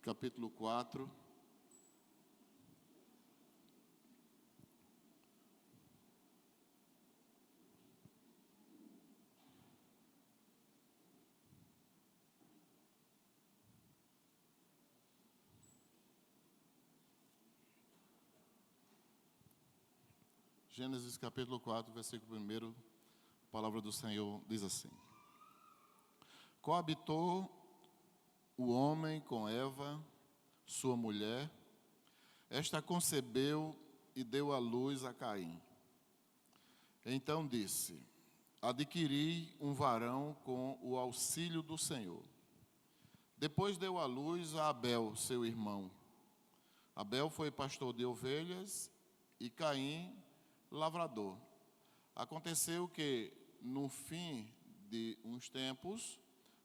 capítulo 4. Gênesis capítulo 4, versículo 1, a palavra do Senhor diz assim: Coabitou o homem com Eva, sua mulher. Esta concebeu e deu à luz a Caim. Então disse: Adquiri um varão com o auxílio do Senhor. Depois deu à luz a Abel, seu irmão. Abel foi pastor de ovelhas e Caim lavrador. Aconteceu que, no fim de uns tempos,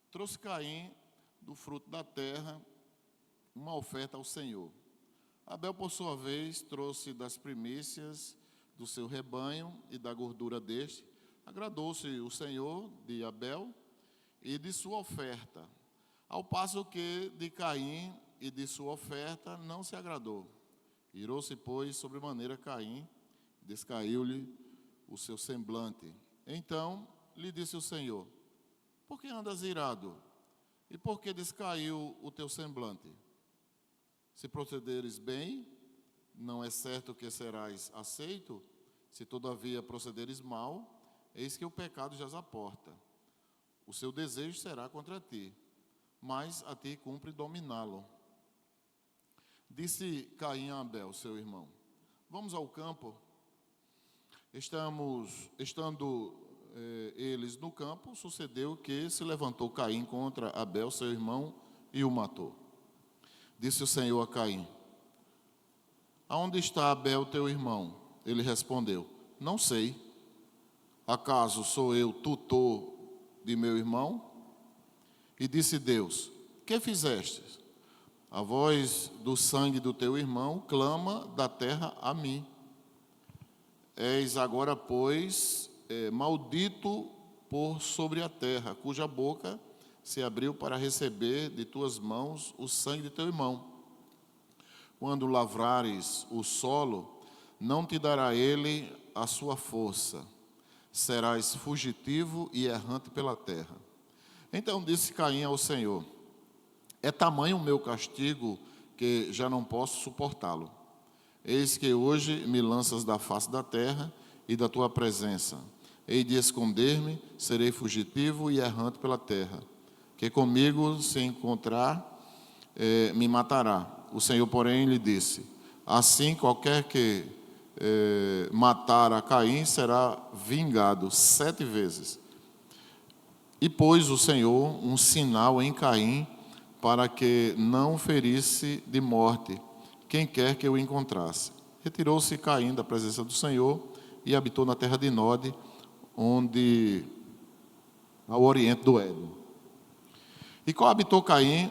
trouxe Caim do fruto da terra uma oferta ao Senhor. Abel, por sua vez, trouxe das primícias do seu rebanho e da gordura deste. Agradou-se o Senhor de Abel e de sua oferta, ao passo que de Caim e de sua oferta não se agradou. Irou-se, pois, sobremaneira Caim, descaiu-lhe o seu semblante. Então lhe disse o Senhor: Por que andas irado? E por que descaiu o teu semblante? Se procederes bem, não é certo que serás aceito. Se todavia procederes mal, eis que o pecado jaz à porta. O seu desejo será contra ti, mas a ti cumpre dominá-lo. Disse Caim a Abel, seu irmão: Vamos ao campo. Estando eles no campo, sucedeu que se levantou Caim contra Abel, seu irmão, e o matou. Disse o Senhor a Caim: Aonde está Abel, teu irmão? Ele respondeu: Não sei. Acaso sou eu tutor de meu irmão? E disse Deus: Que fizeste? A voz do sangue do teu irmão clama da terra a mim. És agora, pois, maldito por sobre a terra, cuja boca se abriu para receber de tuas mãos o sangue de teu irmão. Quando lavrares o solo, não te dará ele a sua força. Serás fugitivo e errante pela terra. Então disse Caim ao Senhor: É tamanho o meu castigo que já não posso suportá-lo. Eis que hoje me lanças da face da terra e da tua presença. Hei de esconder-me, serei fugitivo e errante pela terra. Que comigo se encontrar, me matará. O Senhor, porém, lhe disse: Assim, qualquer que matar a Caim será vingado 7 vezes. E pôs o Senhor um sinal em Caim, para que não ferisse de morte quem quer que o encontrasse. Retirou-se Caim da presença do Senhor e habitou na terra de Nod, onde ao oriente do Éden. E coabitou Caim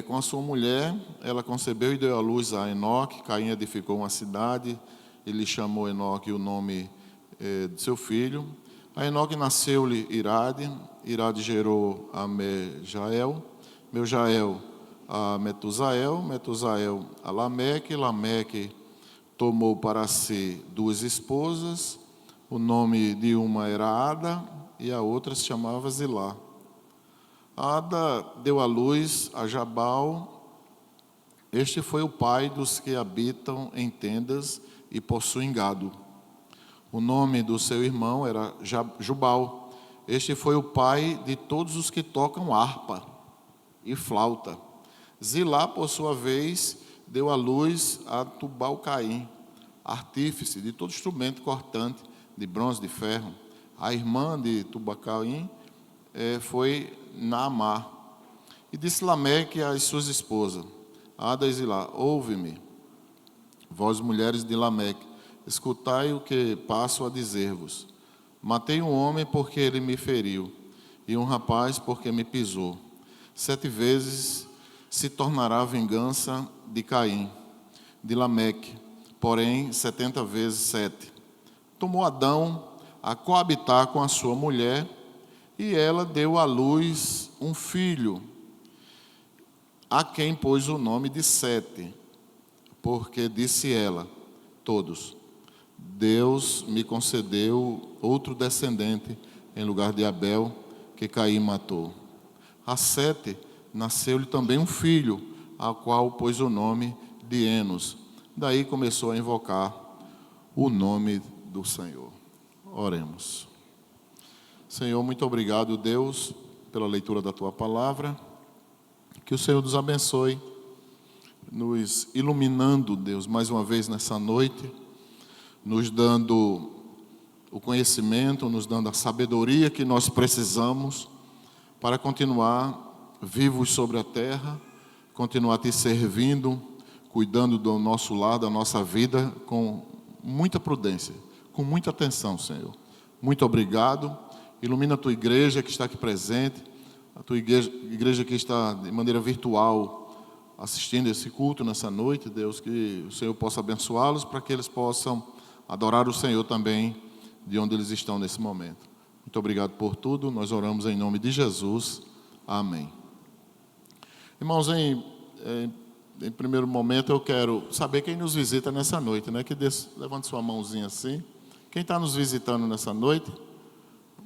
com a sua mulher. Ela concebeu e deu à luz a Enoque. Caim edificou uma cidade, ele chamou Enoque o nome de seu filho. A Enoque nasceu-lhe Irade. Irade gerou a Mejael, Mejael a Metusael, Metusael a Lameque. Lameque tomou para si 2 esposas. O nome de uma era Ada e a outra se chamava Zilá. Ada deu à luz a Jabal. Este foi o pai dos que habitam em tendas e possuem gado. O nome do seu irmão era Jubal. Este foi o pai de todos os que tocam harpa e flauta. Zilá, por sua vez, deu à luz a Tubal-Caim, artífice de todo instrumento cortante, de bronze, de ferro. A irmã de Tubal-Caim foi Naamá. E disse Lameque às suas esposas, Ada e Zilá: Ouve-me, vós mulheres de Lameque, escutai o que passo a dizer-vos. Matei um homem porque ele me feriu, e um rapaz porque me pisou. 7 vezes se tornará a vingança de Caim, de Lameque, porém 70 vezes 7. Tomou Adão a coabitar com a sua mulher, e ela deu à luz um filho. a quem pôs o nome de Sete, porque disse ela, todos, Deus me concedeu outro descendente em lugar de Abel, que Caim matou. A Sete nasceu-lhe também um filho, ao qual pôs o nome de Enos. Daí começou a invocar o nome do Senhor. Oremos. Senhor, muito obrigado, Deus, pela leitura da Tua palavra. Que o Senhor nos abençoe, nos iluminando, Deus, mais uma vez nessa noite, nos dando o conhecimento, nos dando a sabedoria que nós precisamos para continuar vivos sobre a terra, continuar te servindo, cuidando do nosso lar, da nossa vida, com muita prudência, com muita atenção, Senhor. Muito obrigado. Ilumina a Tua igreja que está aqui presente, a Tua igreja que está de maneira virtual assistindo esse culto nessa noite, Deus, que o Senhor possa abençoá-los para que eles possam adorar o Senhor também de onde eles estão nesse momento. Muito obrigado por tudo, nós oramos em nome de Jesus. Amém. Irmãos, em primeiro momento eu quero saber quem nos visita nessa noite, né? Levante sua mãozinha assim. Quem está nos visitando nessa noite?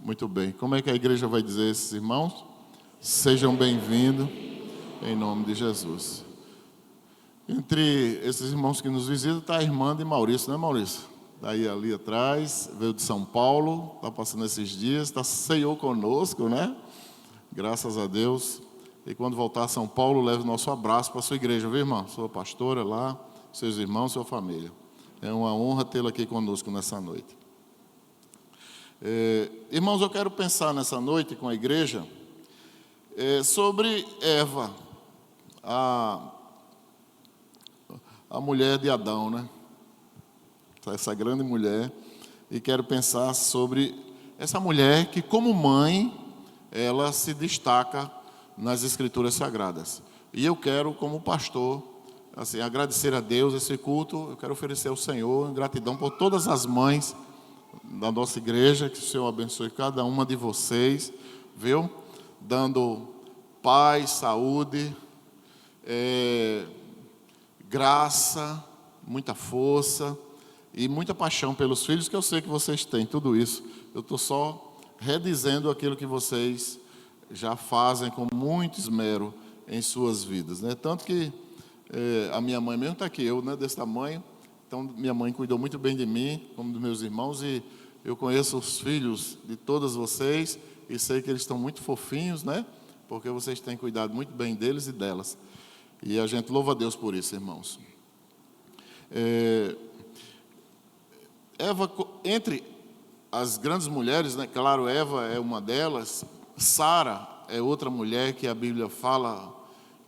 Muito bem. Como é que a igreja vai dizer a esses irmãos? Sejam bem-vindos, em nome de Jesus. Entre esses irmãos que nos visitam está a irmã de Maurício, não é, Maurício? Daí ali atrás, veio de São Paulo, está passando esses dias, ceiou conosco, né? Graças a Deus. E quando voltar a São Paulo, leve o nosso abraço para a sua igreja, viu, irmã? Sua pastora lá, seus irmãos, sua família. É uma honra tê-la aqui conosco nessa noite. Irmãos, eu quero pensar nessa noite com a igreja sobre Eva, a mulher de Adão, né? Essa grande mulher, e quero pensar sobre essa mulher que, como mãe, ela se destaca nas Escrituras Sagradas. E eu quero, como pastor, assim, agradecer a Deus esse culto. Eu quero oferecer ao Senhor gratidão por todas as mães da nossa igreja, que o Senhor abençoe cada uma de vocês, viu? Dando paz, saúde, graça, muita força e muita paixão pelos filhos, que eu sei que vocês têm, tudo isso. Eu estou só redizendo aquilo que vocês já fazem com muito esmero em suas vidas, né? Tanto que a minha mãe mesmo está aqui, eu, né, desse tamanho. Então, minha mãe cuidou muito bem de mim, como dos meus irmãos, e eu conheço os filhos de todas vocês e sei que eles estão muito fofinhos, né? Porque vocês têm cuidado muito bem deles e delas. E a gente louva a Deus por isso, irmãos. Eva, entre as grandes mulheres, né? Claro, Eva é uma delas. Sara é outra mulher que a Bíblia fala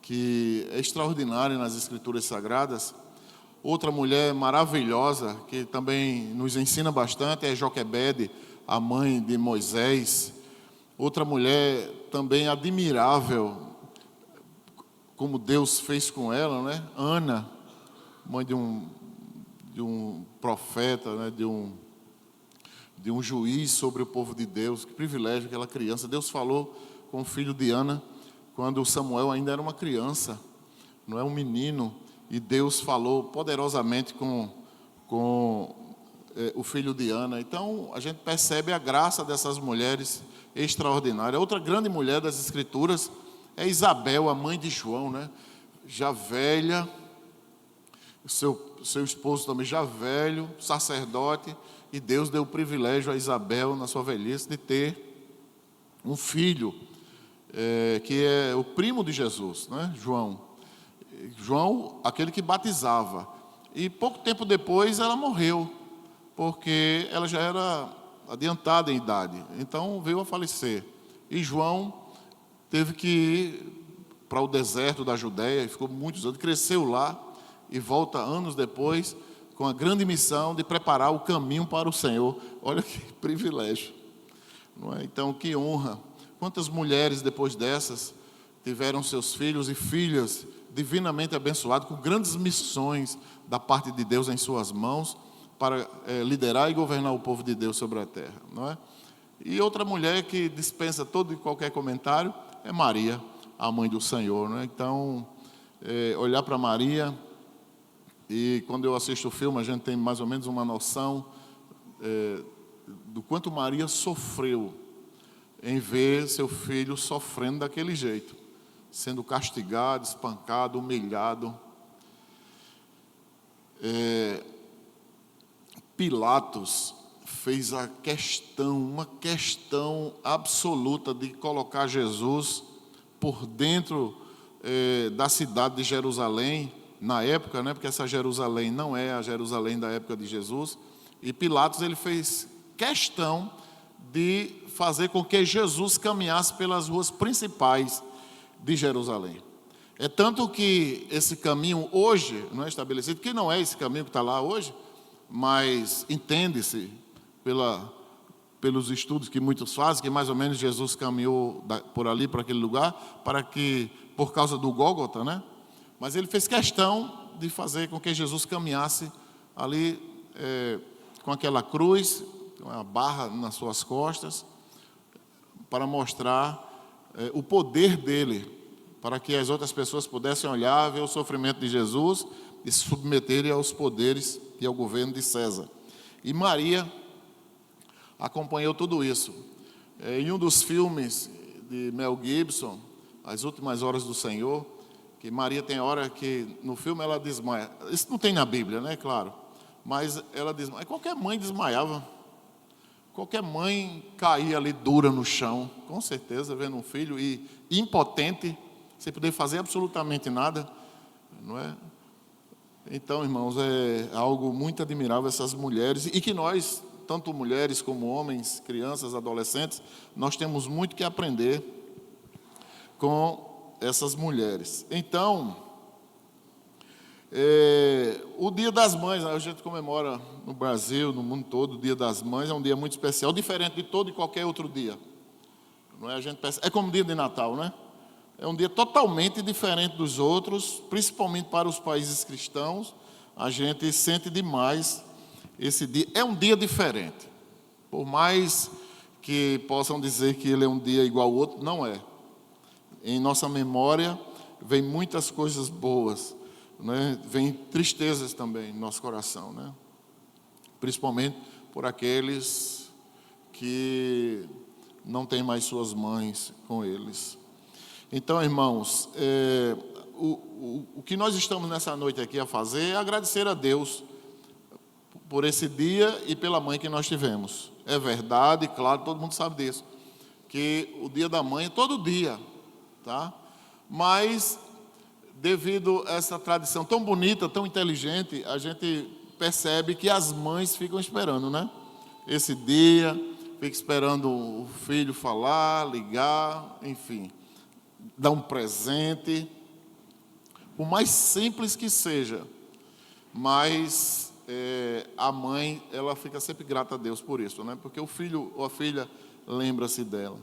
que é extraordinária nas Escrituras Sagradas. Outra mulher maravilhosa, que também nos ensina bastante, é Joquebede, a mãe de Moisés. Outra mulher também admirável, como Deus fez com ela, né? Ana, mãe de um profeta, né? de um juiz sobre o povo de Deus. Que privilégio aquela criança. Deus falou com o filho de Ana, quando Samuel ainda era uma criança, não é um menino. E Deus falou poderosamente com o filho de Ana. Então, a gente percebe a graça dessas mulheres extraordinárias. Outra grande mulher das Escrituras é Isabel, a mãe de João, né? Já velha, seu esposo também já velho, sacerdote, e Deus deu o privilégio a Isabel, na sua velhice, de ter um filho, que é o primo de Jesus, né? João, aquele que batizava. E pouco tempo depois ela morreu, porque ela já era adiantada em idade, então veio a falecer. E João teve que ir para o deserto da Judéia, e ficou muitos anos, cresceu lá, e volta anos depois, com a grande missão de preparar o caminho para o Senhor. Olha que privilégio, não é? Então, que honra. Quantas mulheres depois dessas tiveram seus filhos e filhas divinamente abençoados, com grandes missões da parte de Deus em suas mãos, para liderar e governar o povo de Deus sobre a terra, não é? E outra mulher que dispensa todo e qualquer comentário é Maria, a mãe do Senhor, não é? Então, olhar para Maria, e quando eu assisto o filme, a gente tem mais ou menos uma noção do quanto Maria sofreu em ver seu filho sofrendo daquele jeito, sendo castigado, espancado, humilhado. Pilatos fez uma questão absoluta de colocar Jesus por dentro da cidade de Jerusalém, na época, né, porque essa Jerusalém não é a Jerusalém da época de Jesus, e Pilatos ele fez questão de fazer com que Jesus caminhasse pelas ruas principais de Jerusalém. É tanto que esse caminho hoje não é estabelecido, que não é esse caminho que está lá hoje, mas entende-se pelos estudos que muitos fazem, que mais ou menos Jesus caminhou por ali, para aquele lugar, por causa do Gólgota, né? Mas ele fez questão de fazer com que Jesus caminhasse ali com aquela cruz, com a barra nas suas costas, para mostrar o poder dele, para que as outras pessoas pudessem olhar, ver o sofrimento de Jesus e se submeterem aos poderes e ao governo de César. E Maria acompanhou tudo isso. Em um dos filmes de Mel Gibson, As Últimas Horas do Senhor, que Maria tem hora que no filme ela desmaia. Isso não tem na Bíblia, né? Claro. Mas ela desmaia. Qualquer mãe desmaiava. Qualquer mãe caía ali dura no chão, com certeza, vendo um filho e impotente, sem poder fazer absolutamente nada, não é? Então, irmãos, é algo muito admirável essas mulheres, e que nós, tanto mulheres como homens, crianças, adolescentes, nós temos muito que aprender com essas mulheres. Então, o Dia das Mães, a gente comemora no Brasil, no mundo todo, o Dia das Mães é um dia muito especial, diferente de todo e qualquer outro dia. Não é? É como o dia de Natal, né? É um dia totalmente diferente dos outros, principalmente para os países cristãos. A gente sente demais esse dia. É um dia diferente. Por mais que possam dizer que ele é um dia igual ao outro, não é. Em nossa memória vem muitas coisas boas, né? Vem tristezas também no nosso coração, né? Principalmente por aqueles que não têm mais suas mães com eles. Então, irmãos, o que nós estamos nessa noite aqui a fazer é agradecer a Deus por esse dia e pela mãe que nós tivemos. É verdade, claro, todo mundo sabe disso, que o dia da mãe é todo dia, tá? Mas, devido a essa tradição tão bonita, tão inteligente, a gente percebe que as mães ficam esperando, né? Esse dia, fica esperando o filho falar, ligar, enfim, dar um presente, por mais simples que seja, mas a mãe, ela fica sempre grata a Deus por isso, né? Porque o filho ou a filha lembra-se dela.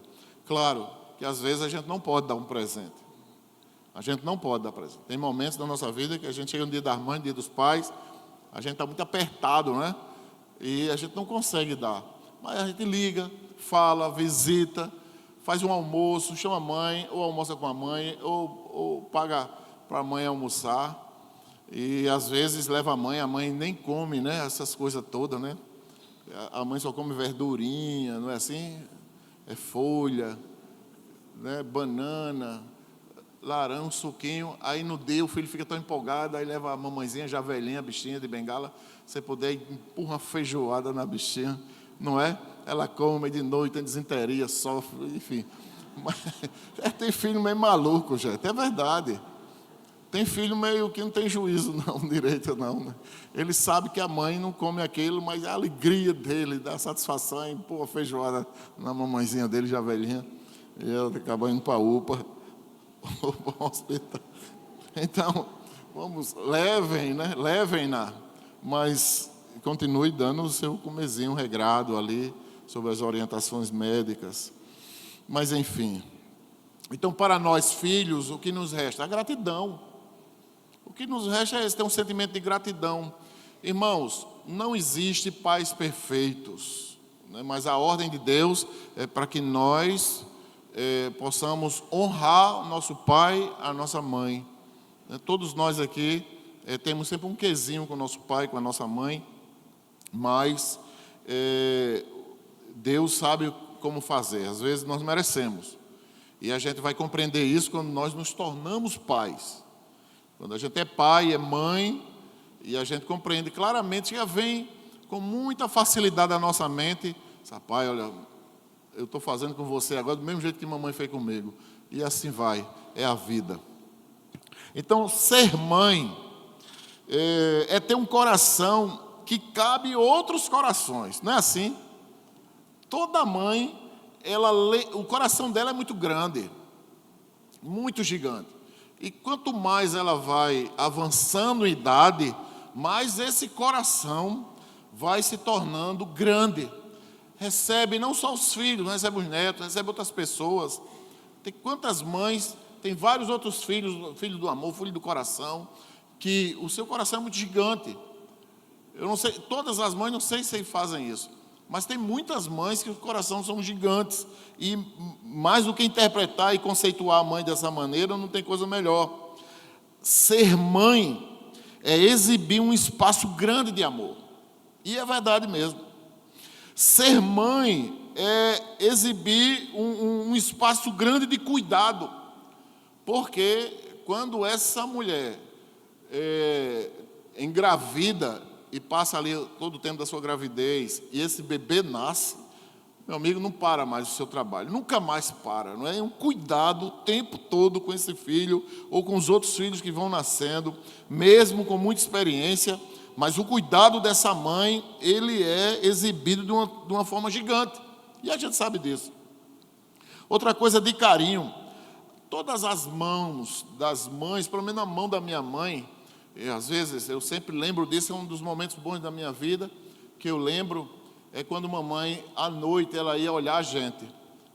Claro que às vezes a gente não pode dar um presente. A gente não pode dar presente. Tem momentos da nossa vida que a gente chega no dia das mães, dia dos pais, a gente está muito apertado, né? E a gente não consegue dar. Mas a gente liga, fala, visita, faz um almoço, chama a mãe, ou almoça com a mãe, ou paga para a mãe almoçar. E às vezes leva a mãe nem come, né? Essas coisas todas, né? A mãe só come verdurinha, não é assim? É folha, né? Banana, laranja, um suquinho. Aí no dia o filho fica tão empolgado, aí leva a mamãezinha já velhinha, bichinha de bengala, você puder empurra uma feijoada na bichinha, não é? Ela come de noite, tem desinteria, sofre, enfim. Mas, tem filho meio maluco, gente, é verdade. Tem filho meio que não tem juízo, não, direito não, né? Ele sabe que a mãe não come aquilo, mas a alegria dele, dá satisfação em pôr a feijoada na mamãezinha dele, já velhinha, e ela acaba indo para a UPA, ou para o hospital. Então, vamos, levem-na, mas continue dando o seu comezinho regrado ali, sobre as orientações médicas. Mas, enfim. Então, para nós filhos, o que nos resta? A gratidão. O que nos resta é ter um sentimento de gratidão. Irmãos, não existe pais perfeitos, né? Mas a ordem de Deus é para que nós possamos honrar o nosso pai, a nossa mãe, Todos nós aqui temos sempre um quezinho com o nosso pai, com a nossa mãe, mas Deus sabe como fazer. Às vezes nós merecemos. E a gente vai compreender isso quando nós nos tornamos pais. Quando a gente é pai, é mãe, e a gente compreende claramente, já vem com muita facilidade à nossa mente, pai, olha, eu estou fazendo com você agora do mesmo jeito que mamãe fez comigo. E assim vai, é a vida. Então, ser mãe é ter um coração que cabe outros corações, não é assim? Toda mãe, o coração dela é muito grande, muito gigante. E quanto mais ela vai avançando em idade, mais esse coração vai se tornando grande. Recebe não só os filhos, não recebe os netos, recebe outras pessoas. Tem quantas mães, tem vários outros filhos, filho do amor, filho do coração, que o seu coração é muito gigante. Eu não sei, todas as mães não sei se fazem isso, mas tem muitas mães que o coração são gigantes. E mais do que interpretar e conceituar a mãe dessa maneira, não tem coisa melhor. Ser mãe é exibir um espaço grande de amor. E é verdade mesmo. Ser mãe é exibir um espaço grande de cuidado. Porque quando essa mulher engravida e passa ali todo o tempo da sua gravidez e esse bebê nasce, meu amigo, não para mais o seu trabalho, nunca mais para, não é? É um cuidado o tempo todo com esse filho ou com os outros filhos que vão nascendo, mesmo com muita experiência, mas o cuidado dessa mãe, ele é exibido de uma forma gigante, e a gente sabe disso. Outra coisa de carinho, todas as mãos das mães, pelo menos a mão da minha mãe, às vezes eu sempre lembro disso, é um dos momentos bons da minha vida, que eu lembro, é quando mamãe, à noite, ela ia olhar a gente.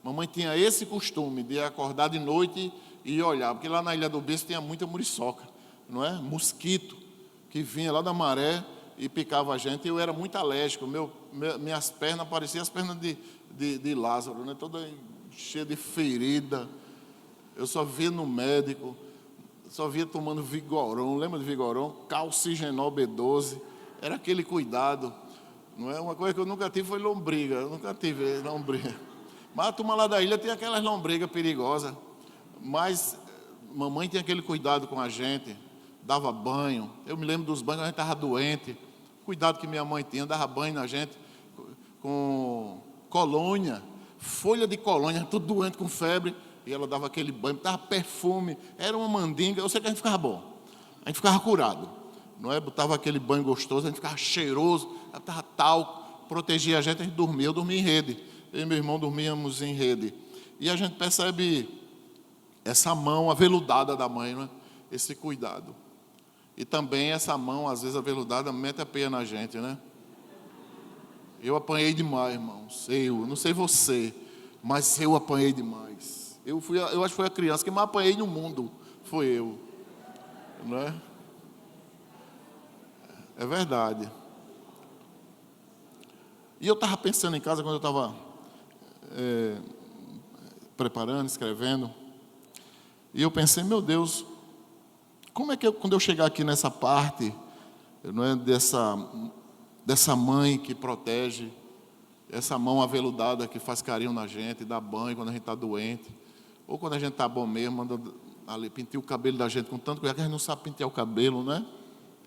Mamãe tinha esse costume de acordar de noite e olhar, porque lá na Ilha do Beiço tinha muita muriçoca, não é? Mosquito, que vinha lá da maré e picava a gente, e eu era muito alérgico, minhas pernas pareciam as pernas de Lázaro, né? Toda cheia de ferida, eu só via no médico, só via tomando Vigorão, lembra de Vigorão? Calcigenol B12, era aquele cuidado, não é? Uma coisa que eu nunca tive foi lombriga, eu nunca tive lombriga. Mas a turma lá da ilha tem aquelas lombrigas perigosas, mas mamãe tinha aquele cuidado com a gente, dava banho, eu me lembro dos banhos, a gente estava doente, cuidado que minha mãe tinha, dava banho na gente, com colônia, folha de colônia, tudo doente com febre, e ela dava aquele banho, dava perfume, era uma mandinga, eu sei que a gente ficava bom, a gente ficava curado, não é? Botava aquele banho gostoso, a gente ficava cheiroso, estava talco, protegia a gente dormia, eu dormia em rede, eu e meu irmão dormíamos em rede, e a gente percebe essa mão aveludada da mãe, não é? Esse cuidado, e também essa mão, às vezes aveludada, mete a peia na gente, né? Eu apanhei demais, irmãos, eu não sei você, mas eu apanhei demais. Eu acho que foi a criança que mais apanhei no mundo, foi eu, não é? É verdade. E eu estava pensando em casa, quando eu estava preparando, escrevendo, e eu pensei, meu Deus, como é que quando eu chegar aqui nessa parte, não é, dessa mãe que protege, essa mão aveludada que faz carinho na gente, dá banho quando a gente está doente, ou quando a gente está bom mesmo, manda ali pentear o cabelo da gente com tanto cuidado, que a gente não sabe pentear o cabelo, né?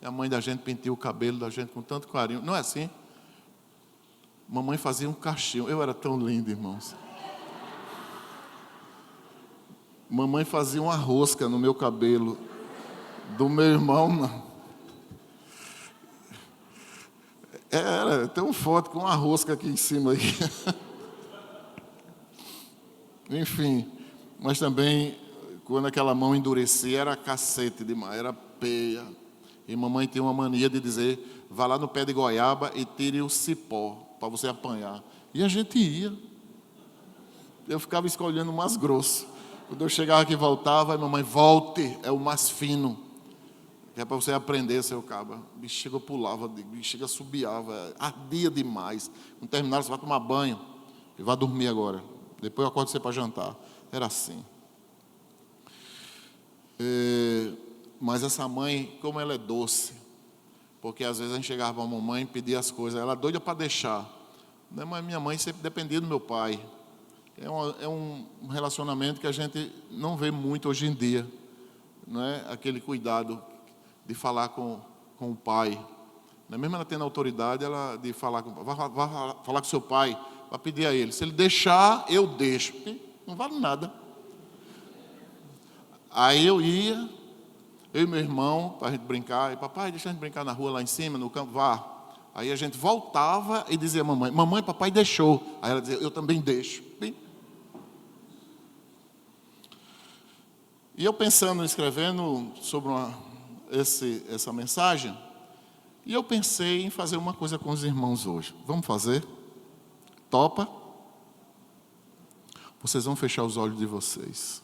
E a mãe da gente penteia o cabelo da gente com tanto carinho, não é assim? Mamãe fazia um cachinho, eu era tão lindo, irmãos. Mamãe fazia uma rosca no meu cabelo, do meu irmão, não. Tem uma foto com uma rosca aqui em cima. Aí. Enfim, mas também, quando aquela mão endurecia, era cacete demais, era peia. E mamãe tinha uma mania de dizer, vá lá no pé de goiaba e tire o cipó, para você apanhar. E a gente ia. Eu ficava escolhendo o mais grosso. Quando eu chegava aqui e voltava, a mamãe, volte, é o mais fino. Que é para você aprender, seu caba. Bexiga pulava, bexiga subiava, ardia demais. Quando terminaram, você vai tomar banho e vai dormir agora. Depois eu acordo você para jantar. Era assim. Mas essa mãe, como ela é doce, porque às vezes a gente chegava para a mamãe e pedia as coisas, ela doida para deixar. Né? Mas minha mãe sempre dependia do meu pai. É um relacionamento que a gente não vê muito hoje em dia. Não é? Aquele cuidado de falar com o pai. Não é? Mesmo ela tendo autoridade, ela de falar vai falar com seu pai, vai pedir a ele. Se ele deixar, eu deixo. Não vale nada. Aí eu ia, eu e meu irmão, para a gente brincar. E papai, deixa a gente brincar na rua lá em cima, no campo, vá. Aí a gente voltava e dizia à mamãe, mamãe, papai deixou. Aí ela dizia, eu também deixo. E eu pensando, escrevendo sobre essa mensagem, e eu pensei em fazer uma coisa com os irmãos hoje. Vamos fazer? Topa? Vocês vão fechar os olhos de vocês.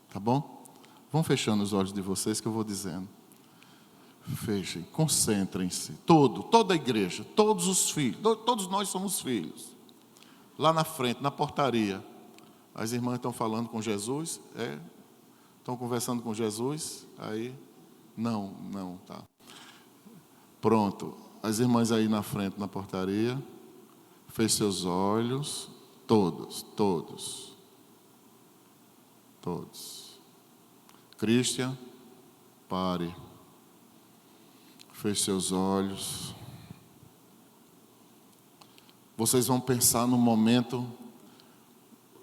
Tá bom? Vão fechando os olhos de vocês que eu vou dizendo. Fechem, concentrem-se. Toda a igreja, todos os filhos, todos nós somos filhos. Lá na frente, na portaria, as irmãs estão falando com Jesus, estão conversando com Jesus, aí, não, tá. Pronto, as irmãs aí na frente, na portaria, feche seus olhos, todos. Christian, pare. Feche seus olhos. Vocês vão pensar no momento.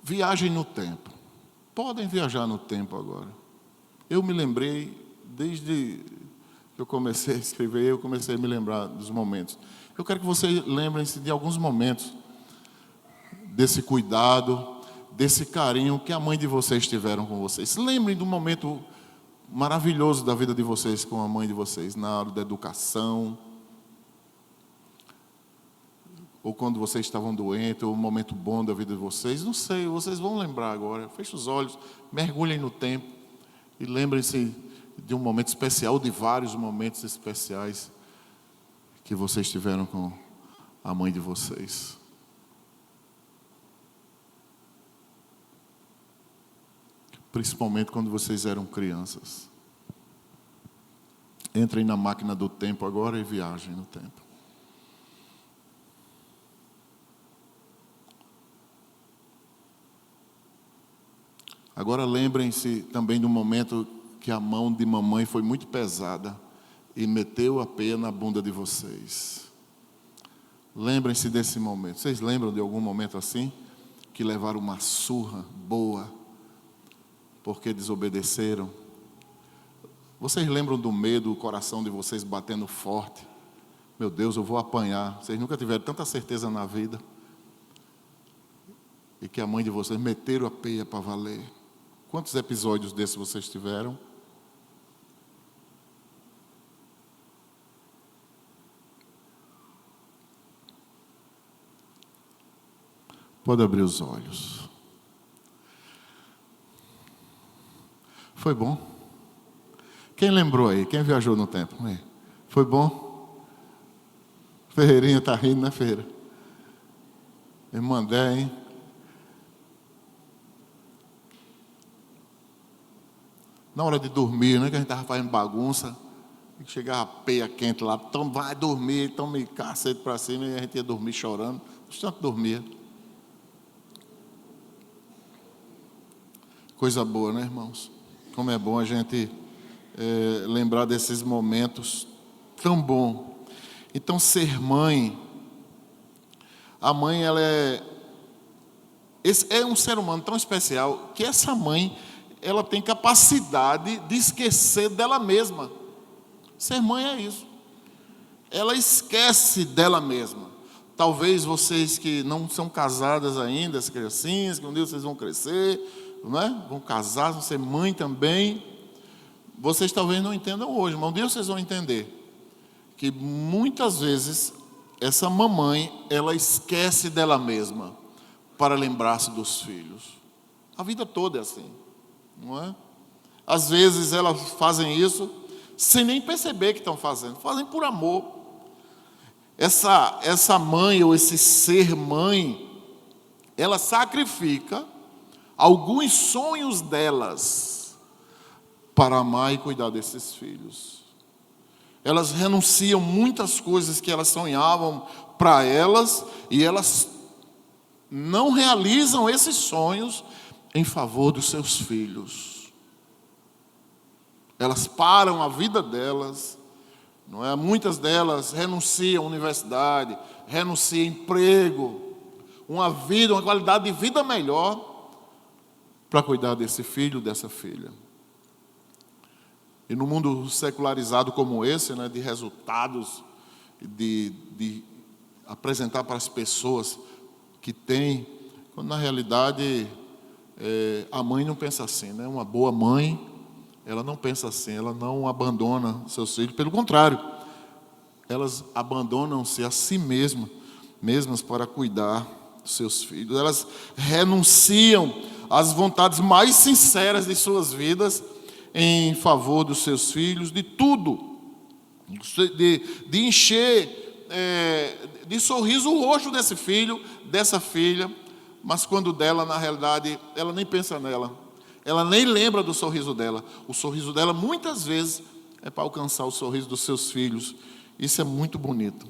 Viagem no tempo. Podem viajar no tempo agora. Eu me lembrei, desde que eu comecei a escrever, eu comecei a me lembrar dos momentos. Eu quero que vocês lembrem-se de alguns momentos desse cuidado, desse carinho que a mãe de vocês tiveram com vocês. Se lembrem do momento maravilhoso da vida de vocês com a mãe de vocês, na hora da educação, ou quando vocês estavam doentes, ou um momento bom da vida de vocês, não sei, vocês vão lembrar agora. Fechem os olhos, mergulhem no tempo e lembrem-se de um momento especial, de vários momentos especiais que vocês tiveram com a mãe de vocês. Principalmente quando vocês eram crianças. Entrem na máquina do tempo agora e viajem no tempo. Agora lembrem-se também do momento que a mão de mamãe foi muito pesada e meteu a peia na bunda de vocês. Lembrem-se desse momento. Vocês lembram de algum momento assim? Que levaram uma surra boa porque desobedeceram? Vocês lembram do medo, o coração de vocês batendo forte? Meu Deus, eu vou apanhar. Vocês nunca tiveram tanta certeza na vida? E que a mãe de vocês meteram a peia para valer. Quantos episódios desses vocês tiveram? Pode abrir os olhos. Foi bom? Quem lembrou aí? Quem viajou no tempo? Foi bom? Ferreirinha está rindo, né, Ferreira? Irmã Dé, hein? Na hora de dormir, né, que a gente estava fazendo bagunça, e chegava a peia quente lá, então vai dormir, tome cacete para cima, e a gente ia dormir chorando, tanto dormia. Coisa boa, né, irmãos? Como é bom a gente lembrar desses momentos tão bom. Então, ser mãe, a mãe, ela é um ser humano tão especial, que essa mãe, ela tem capacidade de esquecer dela mesma. Ser mãe é isso. Ela esquece dela mesma. Talvez vocês que não são casadas ainda, as criancinhas, que um dia vocês vão crescer, não é? Vão casar, vão ser mãe também. Vocês talvez não entendam hoje, mas um dia vocês vão entender que muitas vezes essa mamãe, ela esquece dela mesma para lembrar-se dos filhos. A vida toda é assim. Não é? Às vezes elas fazem isso sem nem perceber que estão fazendo, fazem por amor. Essa mãe ou esse ser mãe, ela sacrifica alguns sonhos delas para amar e cuidar desses filhos. Elas renunciam muitas coisas que elas sonhavam para elas, e elas não realizam esses sonhos em favor dos seus filhos. Elas param a vida delas, não é? Muitas delas renunciam à universidade, renunciam a emprego, uma vida, uma qualidade de vida melhor, para cuidar desse filho, dessa filha. E no mundo secularizado como esse, né, de resultados, de apresentar para as pessoas que tem, quando na realidade a mãe não pensa assim, né? Uma boa mãe, ela não pensa assim, ela não abandona seus filhos, pelo contrário, elas abandonam-se a si mesmas para cuidar dos seus filhos. Elas renunciam às vontades mais sinceras de suas vidas em favor dos seus filhos, de tudo, de encher de sorriso o rosto desse filho, dessa filha, mas quando dela, na realidade, ela nem pensa nela, ela nem lembra do sorriso dela. O sorriso dela, muitas vezes, é para alcançar o sorriso dos seus filhos. Isso é muito bonito.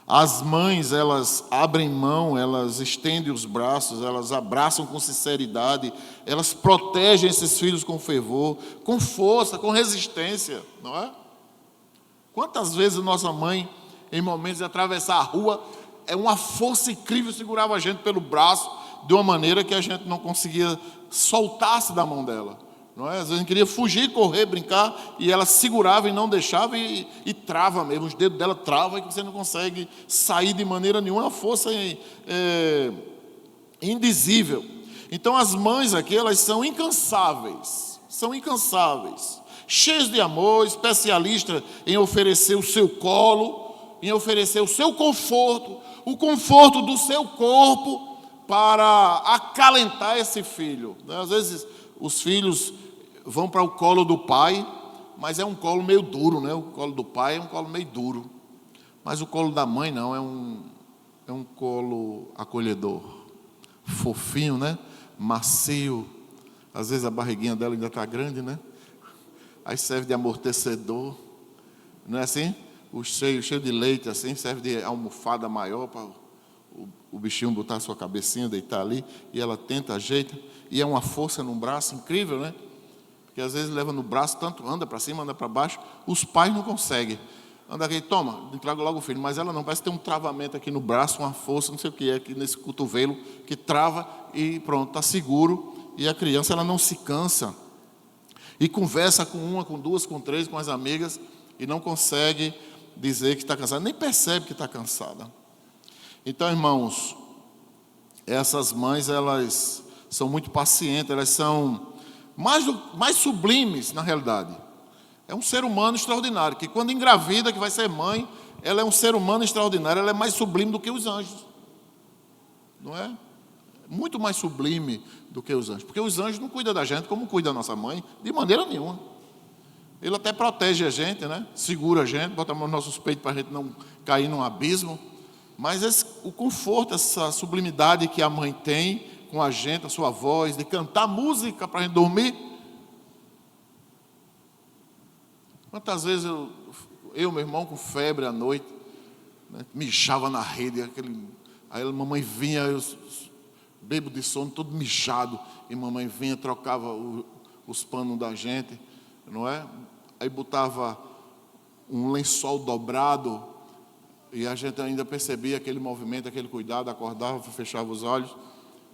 As mães, elas abrem mão, elas estendem os braços, elas abraçam com sinceridade, elas protegem esses filhos com fervor, com força, com resistência, não é? Quantas vezes nossa mãe, em momentos de atravessar a rua, uma força incrível segurava a gente pelo braço, de uma maneira que a gente não conseguia soltar-se da mão dela. Não é? Às vezes a gente queria fugir, correr, brincar, e ela segurava e não deixava, e trava mesmo, os dedos dela travam, e você não consegue sair de maneira nenhuma, uma força indizível. Então as mães aqui, elas são incansáveis, cheias de amor, especialistas em oferecer o seu colo, em oferecer o seu conforto, o conforto do seu corpo, para acalentar esse filho. Às vezes os filhos vão para o colo do pai, mas é um colo meio duro, né? O colo do pai é um colo meio duro, mas o colo da mãe não, é um colo acolhedor, fofinho, né? Macio. Às vezes a barriguinha dela ainda está grande, né? Aí serve de amortecedor, não é assim? O cheio de leite assim, serve de almofada maior para o bichinho botar a sua cabecinha, deitar ali, e ela tenta, ajeita, e é uma força no braço incrível, né? Porque às vezes leva no braço, tanto anda para cima, anda para baixo, os pais não conseguem. Anda aqui, toma, traga logo o filho, mas ela não, parece ter um travamento aqui no braço, uma força, não sei o que é, aqui nesse cotovelo, que trava e pronto, está seguro, e a criança, ela não se cansa, e conversa com uma, com duas, com três, com as amigas, e não consegue dizer que está cansada, nem percebe que está cansada. Então, irmãos, essas mães, elas são muito pacientes, elas são mais sublimes, na realidade. É um ser humano extraordinário, que quando engravida, que vai ser mãe, ela é um ser humano extraordinário, ela é mais sublime do que os anjos. Não é? Muito mais sublime do que os anjos, porque os anjos não cuidam da gente como cuida da nossa mãe, de maneira nenhuma. Ele até protege a gente, né? Segura a gente, bota a mão nos nossos peitos para a gente não cair num abismo. Mas o conforto, essa sublimidade que a mãe tem com a gente, a sua voz, de cantar música para a gente dormir. Quantas vezes eu meu irmão, com febre à noite, né, mijava na rede, aí a mamãe vinha, eu bebo de sono, todo mijado, e mamãe vinha, trocava os panos da gente, não é? Aí botava um lençol dobrado, e a gente ainda percebia aquele movimento, aquele cuidado, acordava, fechava os olhos,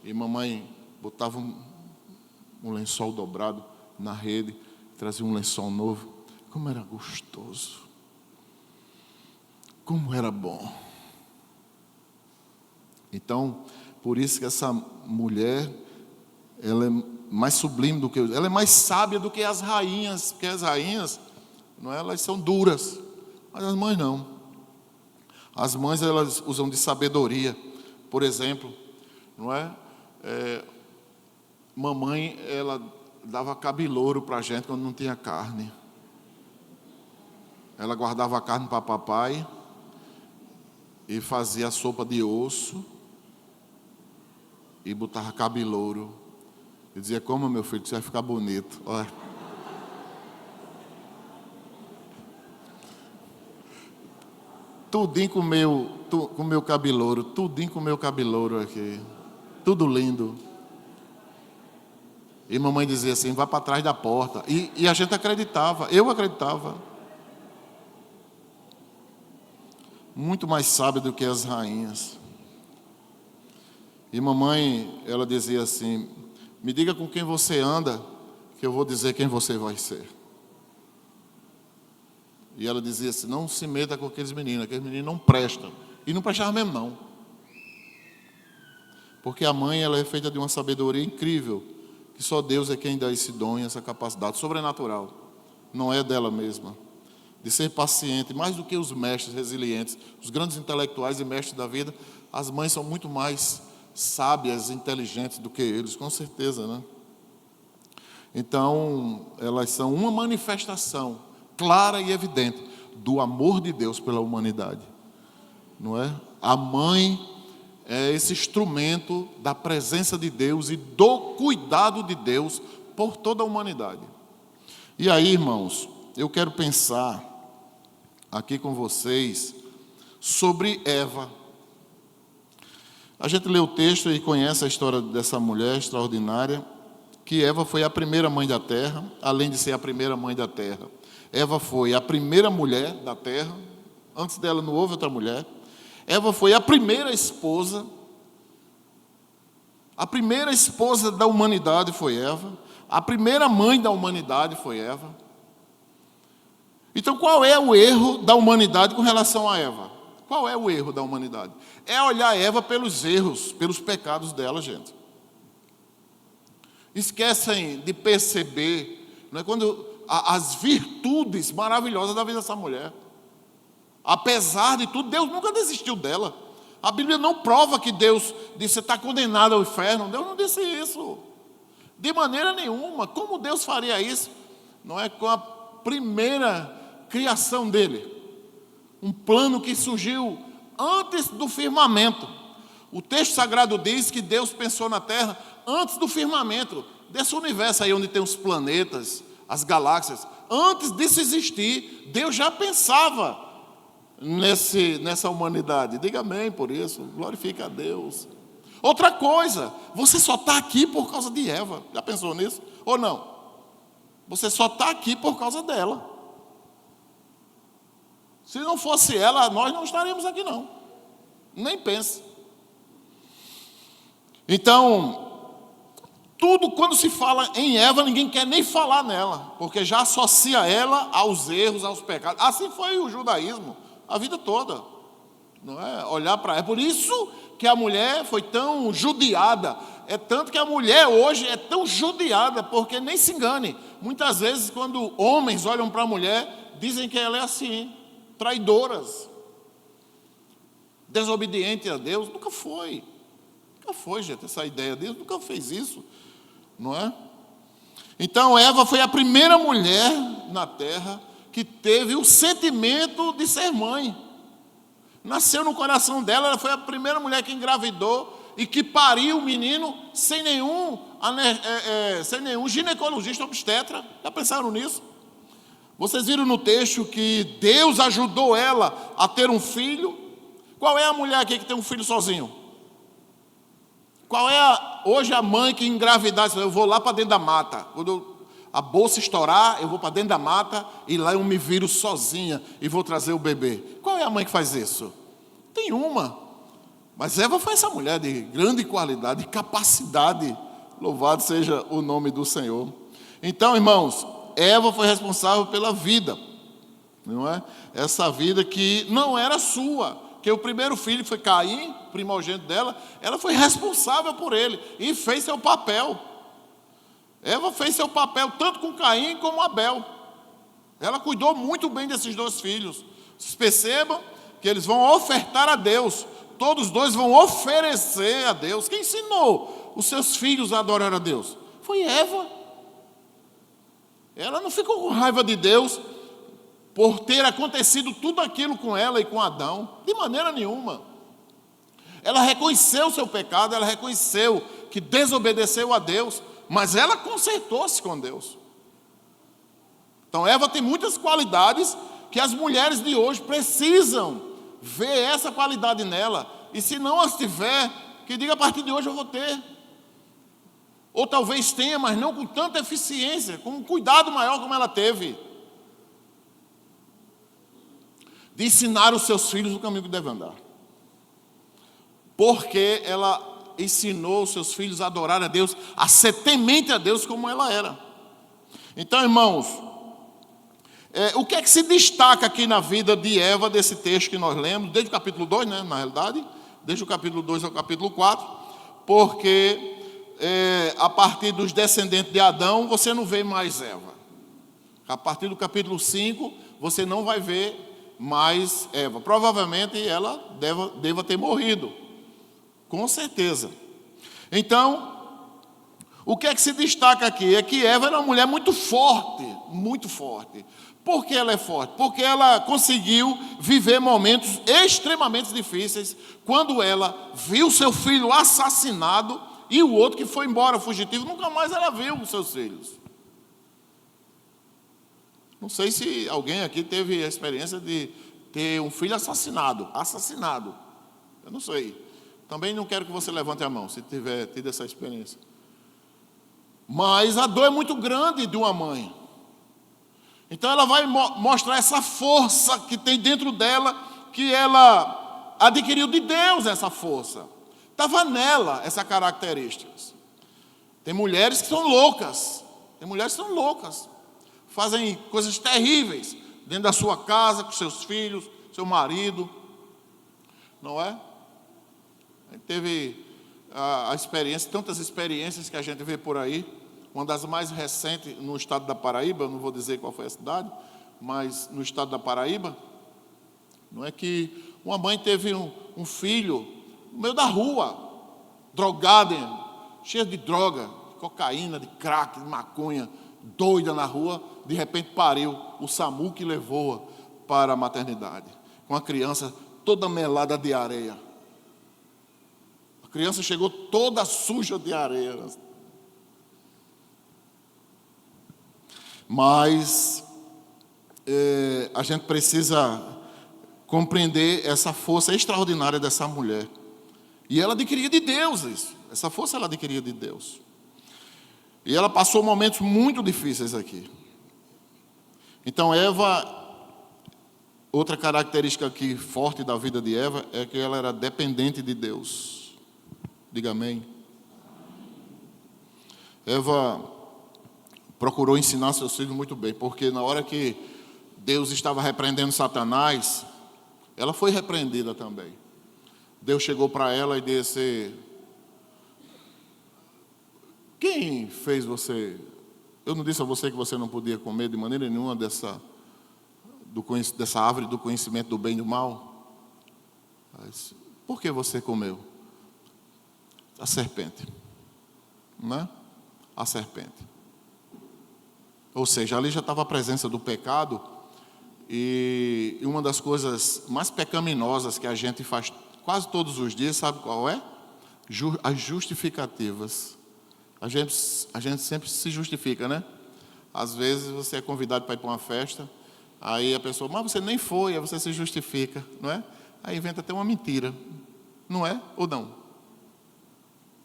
e mamãe botava um lençol dobrado na rede, trazia um lençol novo. Como era gostoso, como era bom. Então, por isso que essa mulher, ela é mais sublime do que ela é mais sábia do que as rainhas, porque as rainhas, não é, elas são duras, mas as mães não. As mães, elas usam de sabedoria. Por exemplo, não é? Mamãe, ela dava cabelouro para a gente quando não tinha carne. Ela guardava a carne para papai e fazia a sopa de osso e botava cabelouro. E dizia, coma, meu filho, que você vai ficar bonito. Olha. tudinho com o meu cabelouro, tudinho com o meu cabelouro aqui, tudo lindo. E mamãe dizia assim, vá para trás da porta. E a gente acreditava, eu acreditava. Muito mais sábia do que as rainhas. E mamãe, ela dizia assim, me diga com quem você anda, que eu vou dizer quem você vai ser. E ela dizia assim, não se meta com aqueles meninos não prestam. E não prestava mesmo não. Porque a mãe, ela é feita de uma sabedoria incrível, que só Deus é quem dá esse dom e essa capacidade sobrenatural. Não é dela mesma. De ser paciente, mais do que os mestres resilientes, os grandes intelectuais e mestres da vida, as mães são muito mais sábias, inteligentes do que eles, com certeza, né? Então, elas são uma manifestação clara e evidente do amor de Deus pela humanidade, não é? A mãe é esse instrumento da presença de Deus e do cuidado de Deus por toda a humanidade. E aí, irmãos, eu quero pensar aqui com vocês sobre Eva. A gente lê o texto e conhece a história dessa mulher extraordinária, que Eva foi a primeira mãe da terra, além de ser a primeira mãe da terra. Eva foi a primeira mulher da terra, antes dela não houve outra mulher. Eva foi a primeira esposa da humanidade foi Eva, a primeira mãe da humanidade foi Eva. Então, qual é o erro da humanidade com relação a Eva? Qual é o erro da humanidade? É olhar Eva pelos erros, pelos pecados dela, gente. Esquecem de perceber, não é, quando as virtudes maravilhosas da vida dessa mulher. Apesar de tudo, Deus nunca desistiu dela. A Bíblia não prova que Deus disse, você está condenado ao inferno. Deus não disse isso. De maneira nenhuma. Como Deus faria isso? Não é com a primeira criação dele. Um plano que surgiu antes do firmamento. O texto sagrado diz que Deus pensou na terra antes do firmamento. Desse universo aí onde tem os planetas, as galáxias. Antes disso existir, Deus já pensava nessa humanidade. Diga amém por isso, glorifica a Deus. Outra coisa, você só está aqui por causa de Eva. Já pensou nisso? Ou não? Você só está aqui por causa dela. Se não fosse ela, nós não estaríamos aqui não. Nem pense. Então, tudo quando se fala em Eva, ninguém quer nem falar nela, porque já associa ela aos erros, aos pecados. Assim foi o judaísmo. A vida toda, não é? Olhar para ela. É por isso que a mulher foi tão judiada. É tanto que a mulher hoje é tão judiada, porque nem se engane. Muitas vezes, quando homens olham para a mulher, dizem que ela é assim, traidoras, desobediente a Deus. Nunca foi, gente, essa ideia. Deus nunca fez isso, não é? Então, Eva foi a primeira mulher na terra que teve o sentimento de ser mãe. Nasceu no coração dela, ela foi a primeira mulher que engravidou e que pariu o menino sem nenhum ginecologista obstetra. Já pensaram nisso? Vocês viram no texto que Deus ajudou ela a ter um filho? Qual é a mulher aqui que tem um filho sozinho? Qual é hoje a mãe que engravidar? Eu vou lá para dentro da mata. Quando a bolsa estourar, eu vou para dentro da mata e lá eu me viro sozinha e vou trazer o bebê. Qual é a mãe que faz isso? Tem uma. Mas Eva foi essa mulher de grande qualidade, de capacidade. Louvado seja o nome do Senhor. Então, irmãos, Eva foi responsável pela vida, não é? Essa vida que não era sua, que o primeiro filho foi Caim, primogênito dela, ela foi responsável por ele e fez seu papel. Eva fez seu papel tanto com Caim como Abel. Ela cuidou muito bem desses dois filhos. Vocês percebam que eles vão ofertar a Deus. Todos dois vão oferecer a Deus. Quem ensinou os seus filhos a adorar a Deus? Foi Eva. Ela não ficou com raiva de Deus por ter acontecido tudo aquilo com ela e com Adão. De maneira nenhuma. Ela reconheceu o seu pecado, ela reconheceu que desobedeceu a Deus, mas ela consertou-se com Deus. Então Eva tem muitas qualidades que as mulheres de hoje precisam vê essa qualidade nela, e se não as tiver, que diga: a partir de hoje eu vou ter. Ou talvez tenha, mas não com tanta eficiência, com um cuidado maior como ela teve. De ensinar os seus filhos o caminho que devem andar. Porque ela ensinou os seus filhos a adorar a Deus, a ser temente a Deus como ela era. Então, irmãos, o que é que se destaca aqui na vida de Eva, desse texto que nós lemos, desde o capítulo 2, né, na realidade, desde o capítulo 2 ao capítulo 4, porque a partir dos descendentes de Adão, você não vê mais Eva. A partir do capítulo 5, você não vai ver mais Eva. Provavelmente ela deva ter morrido, com certeza. Então, o que é que se destaca aqui? É que Eva era uma mulher muito forte, muito forte. Por que ela é forte? Porque ela conseguiu viver momentos extremamente difíceis, quando ela viu seu filho assassinado, e o outro que foi embora, fugitivo, nunca mais ela viu os seus filhos. Não sei se alguém aqui teve a experiência de ter um filho assassinado. Eu não sei. Também não quero que você levante a mão, se tiver tido essa experiência. Mas a dor é muito grande de uma mãe. Então ela vai mostrar essa força que tem dentro dela, que ela adquiriu de Deus, essa força. Estava nela essa característica. Tem mulheres que são loucas. Fazem coisas terríveis dentro da sua casa, com seus filhos, seu marido. Não é? A gente teve a experiência, tantas experiências que a gente vê por aí. Uma das mais recentes no estado da Paraíba, eu não vou dizer qual foi a cidade, mas no estado da Paraíba, não é que uma mãe teve um filho no meio da rua, drogado, cheio de droga, de cocaína, de crack, de maconha, doida na rua, de repente pariu. O SAMU que levou-a para a maternidade, com a criança toda melada de areia. A criança chegou toda suja de areia. Mas a gente precisa compreender essa força extraordinária dessa mulher. E ela adquiria de Deus isso. Essa força ela adquiria de Deus. E ela passou momentos muito difíceis aqui. Então Eva, outra característica aqui forte da vida de Eva é que ela era dependente de Deus. Diga amém. Eva procurou ensinar seus filhos muito bem, porque na hora que Deus estava repreendendo Satanás, ela foi repreendida também. Deus chegou para ela e disse: quem fez você? Eu não disse a você que você não podia comer de maneira nenhuma dessa árvore do conhecimento do bem e do mal? Mas, por que você comeu? A serpente. Não é? A serpente. Ou seja, ali já estava a presença do pecado, e uma das coisas mais pecaminosas que a gente faz quase todos os dias, sabe qual é? As justificativas. A gente sempre se justifica, né? Às vezes você é convidado para ir para uma festa, aí a pessoa: mas você nem foi, aí você se justifica, não é? Aí inventa até uma mentira, não é? Ou não?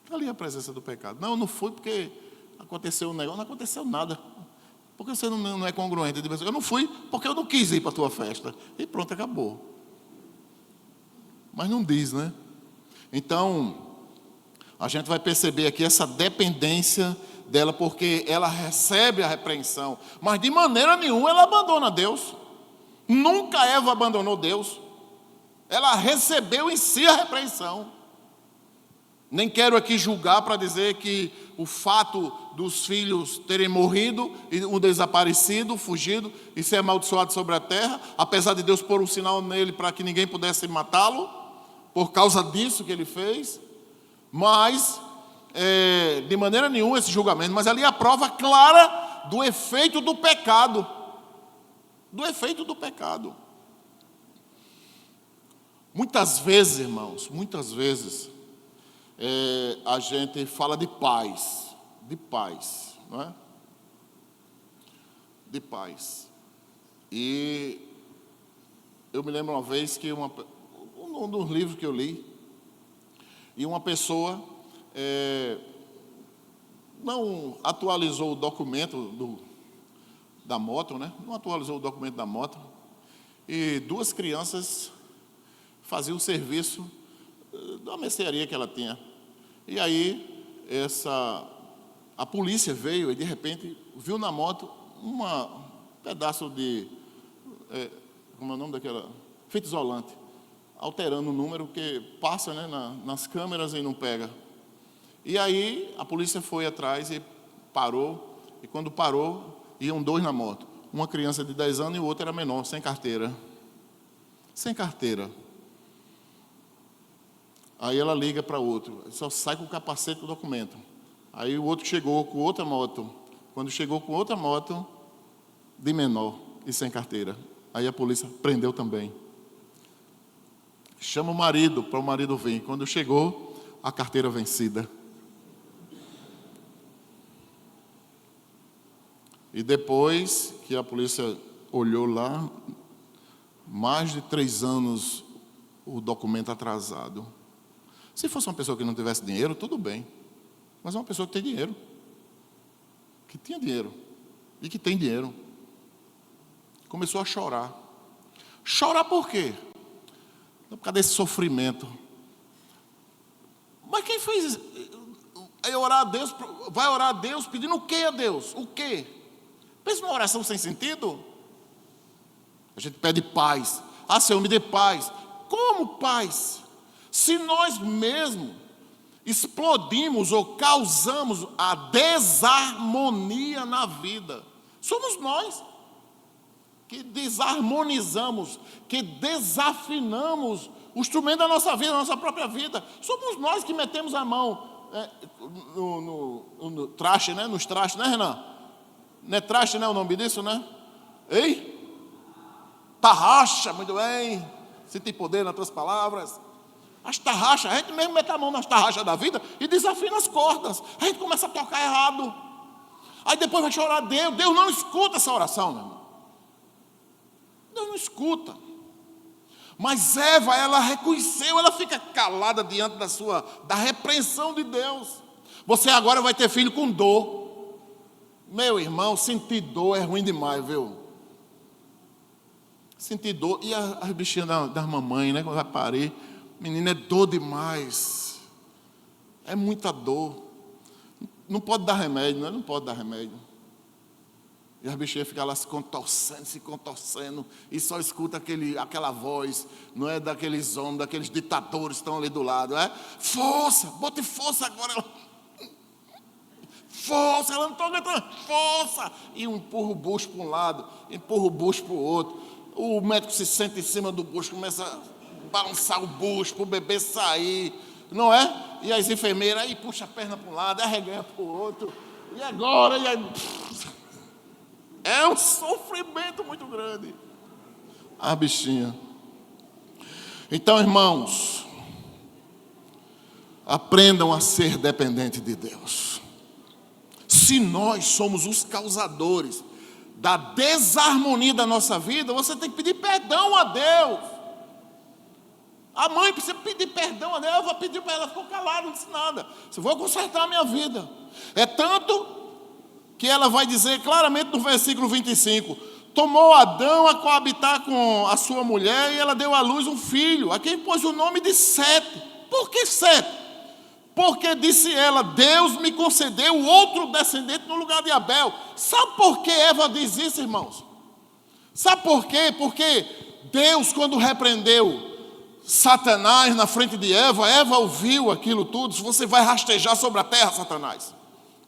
Ali é a presença do pecado. Não, eu não fui porque aconteceu um negócio. Não aconteceu nada. Porque você não é congruente. Eu não fui porque eu não quis ir para a tua festa. E pronto, acabou. Mas não diz, né? Então, a gente vai perceber aqui essa dependência dela, porque ela recebe a repreensão, mas de maneira nenhuma ela abandona Deus. Nunca Eva abandonou Deus. Ela recebeu em si a repreensão. Nem quero aqui julgar para dizer que o fato dos filhos terem morrido, e o desaparecido, fugido e ser amaldiçoado sobre a terra, apesar de Deus pôr um sinal nele para que ninguém pudesse matá-lo, por causa disso que ele fez, mas de maneira nenhuma esse julgamento, mas ali a prova clara do efeito do pecado. Do efeito do pecado. Muitas vezes, irmãos, a gente fala de paz, não é? De paz. E eu me lembro uma vez que num dos livros que eu li. E uma pessoa não atualizou o documento da moto, né? Não atualizou o documento da moto. E 2 crianças faziam o serviço da mercearia que ela tinha. E aí, a polícia veio e, de repente, viu na moto um pedaço de... como é o nome daquela? Fita isolante. Alterando o número, que passa, né, nas câmeras e não pega. E aí, a polícia foi atrás e parou. E quando parou, iam 2 na moto. Uma criança de 10 anos e o outro era menor, sem carteira. Sem carteira. Aí ela liga para outro, só sai com o capacete do documento. Aí o outro chegou com outra moto. Quando chegou com outra moto, de menor e sem carteira. Aí a polícia prendeu também. Chama o marido, para o marido vir. Quando chegou, a carteira vencida. E depois que a polícia olhou lá, mais de 3 anos o documento atrasado. Se fosse uma pessoa que não tivesse dinheiro, tudo bem. Mas é uma pessoa que tem dinheiro. Que tinha dinheiro. E que tem dinheiro. Começou a chorar. Chorar por quê? Por causa desse sofrimento. Mas quem fez? Aí orar a Deus, vai orar a Deus pedindo o quê a Deus? O quê? Pensa numa oração sem sentido? A gente pede paz. Ah, Senhor, me dê paz. Como paz? Se nós mesmos explodimos ou causamos a desarmonia na vida, somos nós que desarmonizamos, que desafinamos o instrumento da nossa vida, da nossa própria vida. Somos nós que metemos a mão no traste, né? Nos trastes, né, Renan? Não é traste, né, o nome disso, né? Ei? Tarraxa, muito bem. Se tem poder nas tuas palavras. As tarraxas, a gente mesmo mete a mão nas tarraxas da vida e desafina as cordas. A gente começa a tocar errado. Aí depois vai chorar a Deus. Deus não escuta essa oração, meu irmão. Deus não escuta. Mas Eva, ela reconheceu, ela fica calada diante da repreensão de Deus. Você agora vai ter filho com dor. Meu irmão, sentir dor é ruim demais, viu? Sentir dor. E as bichinhas das mamães, né? Quando vai parir, menina, é dor demais. É muita dor. Não pode dar remédio, né? Não pode dar remédio. E as bichinhas ficam lá se contorcendo, e só escuta aquela voz, não é daqueles homens, daqueles ditadores que estão ali do lado, é? Força, bote força agora. Força, ela não está aguentando, força. E empurra o bucho para um lado, empurra o bucho para o outro. O médico se senta em cima do bucho, começa a balançar o bucho para o bebê sair, não é? E as enfermeiras aí puxam a perna para um lado, arreganha para o outro. E agora? E aí... É um sofrimento muito grande. A bichinha. Então, irmãos, aprendam a ser dependentes de Deus. Se nós somos os causadores da desarmonia da nossa vida, você tem que pedir perdão a Deus. A mãe precisa pedir perdão a Deus. Eu vou pedir para ela, ficou calada, não disse nada. Eu vou consertar a minha vida. É tanto que ela vai dizer claramente no versículo 25, tomou Adão a coabitar com a sua mulher e ela deu à luz um filho, a quem pôs o nome de Sete. Por que Sete? Porque disse ela, Deus me concedeu outro descendente no lugar de Abel. Sabe por que Eva diz isso, irmãos? Sabe por quê? Porque Deus, quando repreendeu Satanás na frente de Eva, Eva ouviu aquilo tudo, você vai rastejar sobre a terra, Satanás.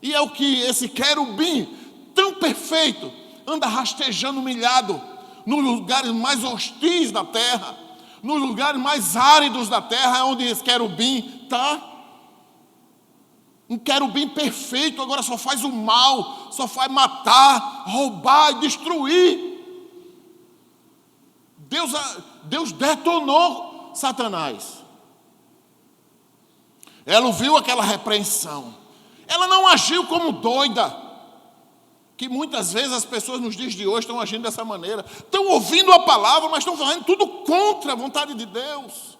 E é o que esse querubim, tão perfeito, anda rastejando humilhado, nos lugares mais hostis da terra, nos lugares mais áridos da terra, é onde esse querubim está. Um querubim perfeito, agora só faz o mal, só faz matar, roubar e destruir. Deus detonou Satanás. Ela ouviu aquela repreensão. Ela não agiu como doida, que muitas vezes as pessoas nos dias de hoje estão agindo dessa maneira. Estão ouvindo a palavra, mas estão fazendo tudo contra a vontade de Deus.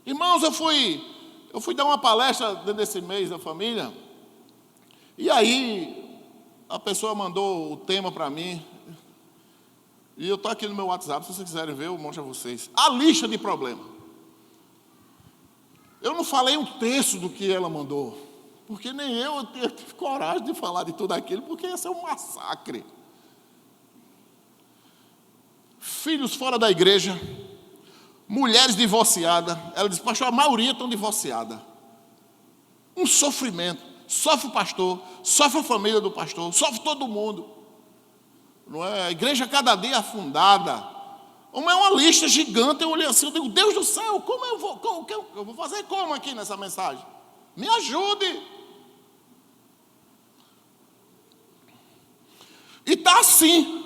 Irmãos, eu fui dar uma palestra dentro desse mês da família, e aí a pessoa mandou o tema para mim, e eu estou aqui no meu WhatsApp, se vocês quiserem ver, eu mostro a vocês. A lista de problemas. Eu não falei um terço do que ela mandou, porque nem eu tive coragem de falar de tudo aquilo, porque ia ser um massacre. Filhos fora da igreja, mulheres divorciadas. Ela disse, pastor, a maioria estão divorciadas. Um sofrimento. Sofre o pastor, sofre a família do pastor, sofre todo mundo. Não é? A igreja cada dia afundada. É uma lista gigante. Eu olhei assim, eu digo, Deus do céu, como eu vou fazer como aqui nessa mensagem? Me ajude. E está assim.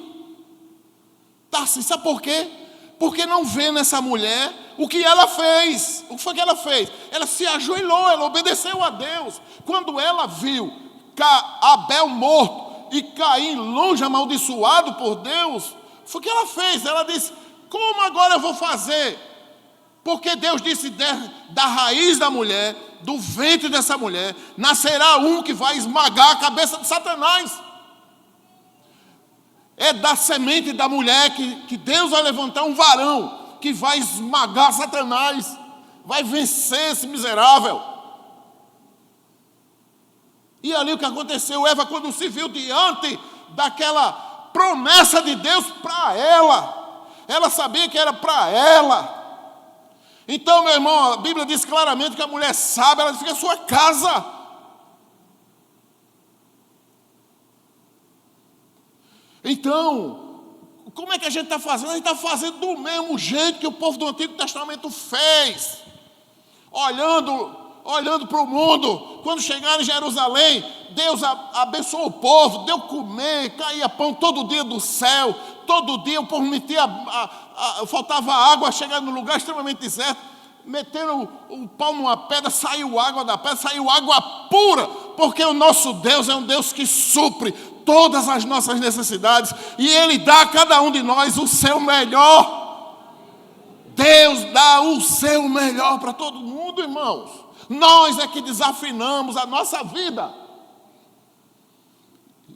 Está assim, sabe por quê? Porque não vê nessa mulher o que ela fez. O que foi que ela fez? Ela se ajoelhou, ela obedeceu a Deus. Quando ela viu Abel morto e Caim longe, amaldiçoado por Deus, foi o que ela fez. Ela disse, como agora eu vou fazer? Porque Deus disse, da raiz da mulher, do ventre dessa mulher, nascerá um que vai esmagar a cabeça de Satanás. É da semente da mulher que Deus vai levantar um varão que vai esmagar Satanás, vai vencer esse miserável. E ali o que aconteceu, Eva, quando se viu diante daquela promessa de Deus para ela sabia que era para ela. Então, meu irmão, a Bíblia diz claramente que a mulher sábia, ela fica em sua casa. Então, como é que a gente está fazendo? A gente está fazendo do mesmo jeito que o povo do Antigo Testamento fez. Olhando para o mundo. Quando chegaram em Jerusalém, Deus abençoou o povo, deu comer, caía pão todo dia do céu. Todo dia o povo metia, faltava água, chegando num lugar extremamente deserto, meteram o pau numa pedra, saiu água da pedra, saiu água pura, porque o nosso Deus é um Deus que supre todas as nossas necessidades, e Ele dá a cada um de nós o seu melhor. Deus dá o seu melhor para todo mundo, irmãos. Nós é que desafinamos a nossa vida.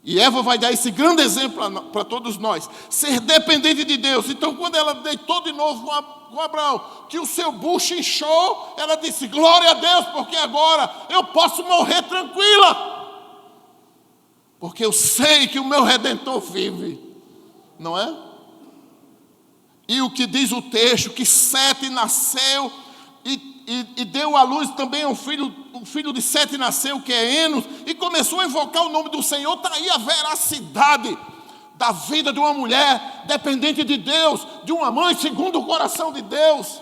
E Eva vai dar esse grande exemplo para todos nós. Ser dependente de Deus. Então, quando ela deitou de novo com Abraão, que o seu bucho inchou, ela disse, glória a Deus, porque agora eu posso morrer tranquila. Porque eu sei que o meu Redentor vive. Não é? E o que diz o texto, que Sete nasceu e deu à luz também um filho de Sete nasceu, que é Enos, e começou a invocar o nome do Senhor. Está aí a veracidade da vida de uma mulher dependente de Deus, de uma mãe segundo o coração de Deus.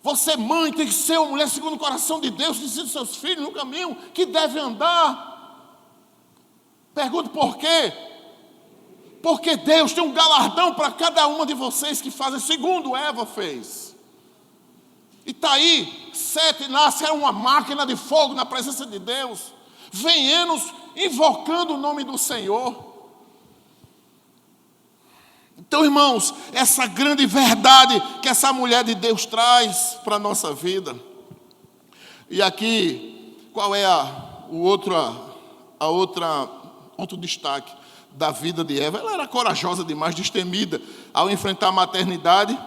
Você, mãe, tem que ser uma mulher segundo o coração de Deus, que ensina seus filhos no caminho que deve andar. Pergunto por quê? Porque Deus tem um galardão para cada uma de vocês que fazem segundo Eva fez. E está aí, Sete nasce, é uma máquina de fogo na presença de Deus. Vem Enos invocando o nome do Senhor. Então, irmãos, essa grande verdade que essa mulher de Deus traz para a nossa vida. E aqui, qual é outro destaque da vida de Eva? Ela era corajosa demais, destemida, ao enfrentar a maternidade,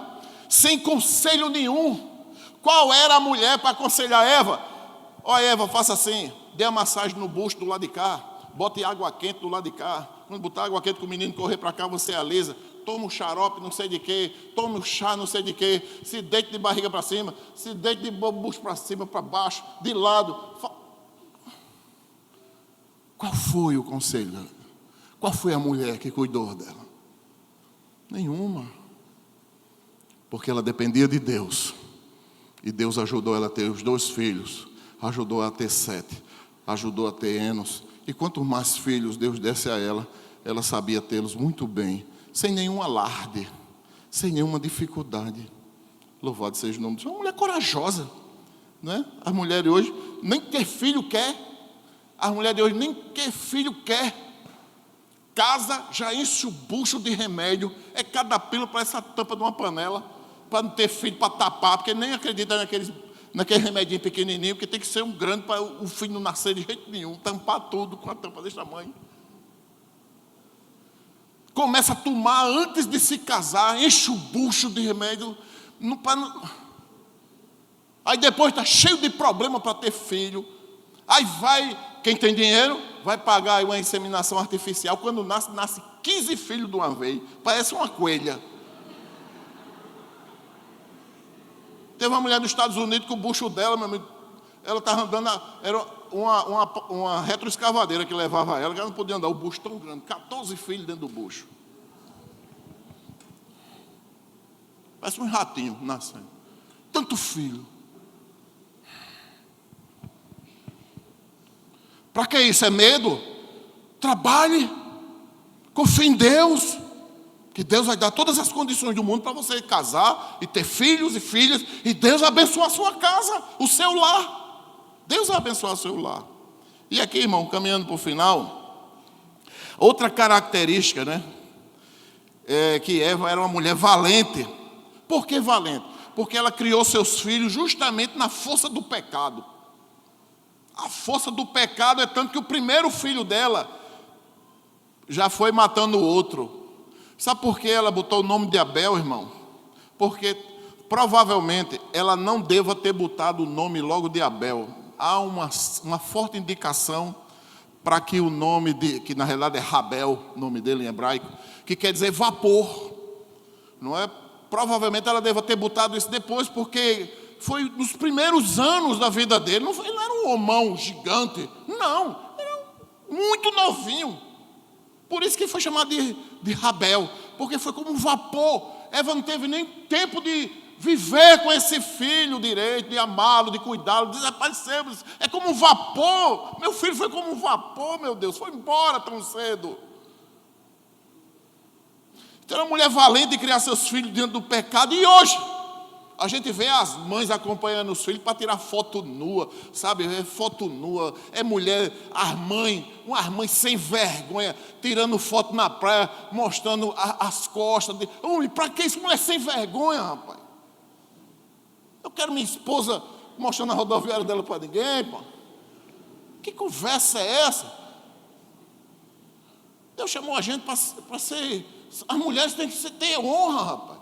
sem conselho nenhum. Qual era a mulher para aconselhar Eva? Ó, Eva, faça assim, dê a massagem no busto do lado de cá, bote água quente do lado de cá. Quando botar água quente com o menino correr para cá, você alisa. Toma um xarope, não sei de quê, toma um chá, não sei de quê, se deite de barriga para cima, se deite de busto para cima, para baixo, de lado. Qual foi o conselho? Qual foi a mulher que cuidou dela? Nenhuma. Porque ela dependia de Deus. E Deus ajudou ela a ter os 2 filhos, ajudou ela a ter Sete, ajudou a ter Enos. E quanto mais filhos Deus desse a ela, ela sabia tê-los muito bem, sem nenhum alarde, sem nenhuma dificuldade. Louvado seja o nome de Deus. Uma mulher corajosa, né? As mulheres hoje nem ter filho quer. As mulheres de hoje nem ter filho quer. Casa, já enche o bucho de remédio. É cada pílula para essa tampa de uma panela. para não ter filho para tapar, porque nem acredita naquele remedinho pequenininho, porque tem que ser um grande para o filho não nascer de jeito nenhum, tampar tudo com a tampa desse tamanho. Começa a tomar antes de se casar, enche o bucho de remédio. Aí depois está cheio de problema para ter filho. Aí vai, quem tem dinheiro, vai pagar uma inseminação artificial. Quando nasce 15 filhos de uma vez. Parece uma coelha. Teve uma mulher nos Estados Unidos que o bucho dela, meu amigo, ela estava andando, era uma retroescavadeira que levava ela não podia andar, o bucho tão grande, 14 filhos dentro do bucho. Parece um ratinho nascendo. Tanto filho. Para que isso? É medo? Trabalhe. Confie em Deus. Que Deus vai dar todas as condições do mundo para você casar e ter filhos e filhas. E Deus vai abençoar a sua casa, o seu lar. Deus vai abençoar o seu lar. E aqui, irmão, caminhando para o final, outra característica, né? Que Eva era uma mulher valente. Por que valente? Porque ela criou seus filhos justamente na força do pecado. A força do pecado é tanto que o primeiro filho dela já foi matando o outro. Sabe por que ela botou o nome de Abel, irmão? Porque provavelmente ela não deva ter botado o nome logo de Abel. Há uma forte indicação para que o nome que na realidade é Rabel, o nome dele em hebraico, que quer dizer vapor. Não é? Provavelmente ela deva ter botado isso depois, porque foi nos primeiros anos da vida dele. Ele não era um homão gigante, não, era muito novinho. Por isso que foi chamado de Rabel, porque foi como um vapor. Eva não teve nem tempo de viver com esse filho direito, de amá-lo, de cuidá-lo, desaparecemos. É como um vapor. Meu filho foi como um vapor, meu Deus, foi embora tão cedo. Então, uma mulher valente de criar seus filhos dentro do pecado. E hoje, a gente vê as mães acompanhando os filhos para tirar foto nua, sabe? É foto nua, é mulher, umas mães sem vergonha, tirando foto na praia, mostrando as costas. Homem, para que isso, mulher sem vergonha, rapaz? Eu quero minha esposa mostrando a rodoviária dela para ninguém, pô. Que conversa é essa? Deus chamou a gente para ser... As mulheres têm que ter honra, rapaz.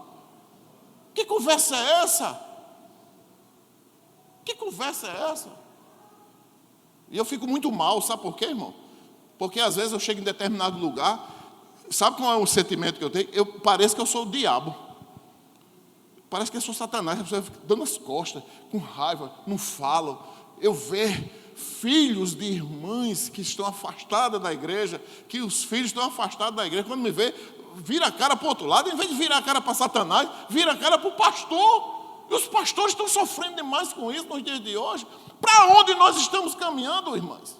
Que conversa é essa? Que conversa é essa? E eu fico muito mal, sabe por quê, irmão? Porque às vezes eu chego em determinado lugar, sabe qual é o sentimento que eu tenho? Parece que eu sou o diabo. Parece que eu sou Satanás, a pessoa fica dando as costas, com raiva, não falo. Eu vejo filhos de irmãs que estão afastadas da igreja, que os filhos estão afastados da igreja, quando me vê, vira a cara para o outro lado, em vez de virar a cara para Satanás, vira a cara para o pastor. E os pastores estão sofrendo demais com isso nos dias de hoje. Para onde nós estamos caminhando, irmãs?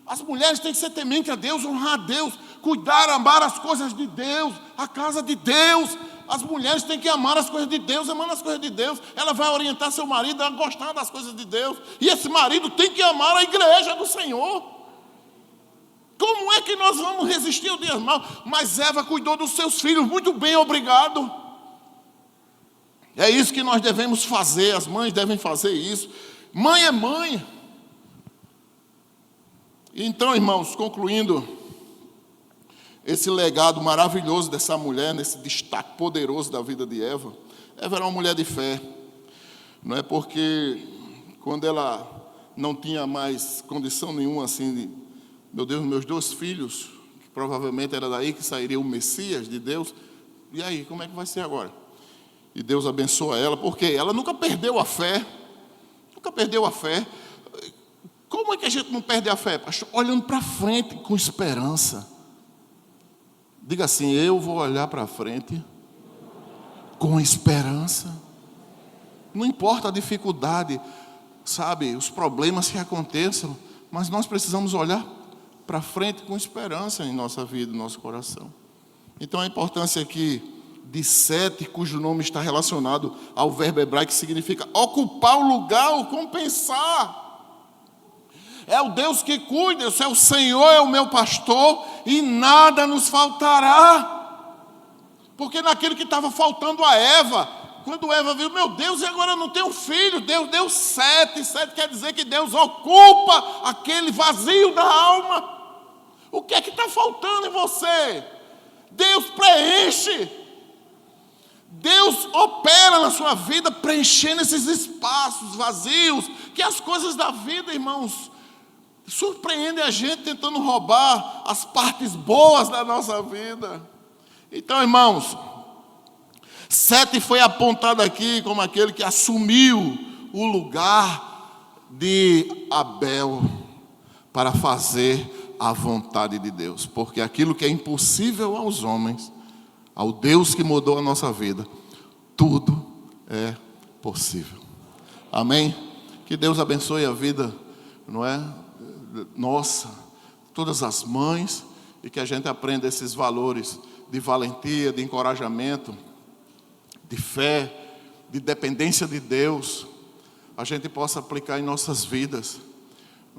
As mulheres têm que ser tementes a Deus, honrar a Deus, cuidar, amar as coisas de Deus, a casa de Deus. As mulheres têm que amar as coisas de Deus, amando as coisas de Deus. Ela vai orientar seu marido a gostar das coisas de Deus. E esse marido tem que amar a igreja do Senhor. Como é que nós vamos resistir ao dia mal? Mas Eva cuidou dos seus filhos, muito bem, obrigado. É isso que nós devemos fazer, as mães devem fazer isso. Mãe é mãe. Então, irmãos, concluindo esse legado maravilhoso dessa mulher, nesse destaque poderoso da vida de Eva. Eva era uma mulher de fé. Não é porque quando ela não tinha mais condição nenhuma assim de, meu Deus, meus 2 filhos, que provavelmente era daí que sairia o Messias de Deus, e aí, como é que vai ser agora? E Deus abençoa ela, porque ela nunca perdeu a fé, nunca perdeu a fé. Como é que a gente não perde a fé? Pastor? Olhando para frente com esperança. Diga assim, eu vou olhar para frente com esperança. Não importa a dificuldade, sabe, os problemas que aconteçam, mas nós precisamos olhar para frente com esperança em nossa vida, no nosso coração. Então a importância aqui de Sete, cujo nome está relacionado ao verbo hebraico que significa ocupar o lugar ou compensar. É o Deus que cuida, é o Senhor, é o meu pastor e nada nos faltará. Porque naquilo que estava faltando a Eva, quando Eva viu, meu Deus, e agora eu não tenho filho, Deus deu 7. 7 quer dizer que Deus ocupa aquele vazio da alma. O que é que está faltando em você? Deus preenche. Deus opera na sua vida, preenchendo esses espaços vazios, que as coisas da vida, irmãos, surpreendem a gente tentando roubar as partes boas da nossa vida. Então, irmãos, Sete foi apontado aqui como aquele que assumiu o lugar de Abel para fazer a vontade de Deus, porque aquilo que é impossível aos homens, ao Deus que mudou a nossa vida, tudo é possível. Amém? Que Deus abençoe a vida, não é? Nossa, todas as mães, e que a gente aprenda esses valores de valentia, de encorajamento, de fé, de dependência de Deus, a gente possa aplicar em nossas vidas,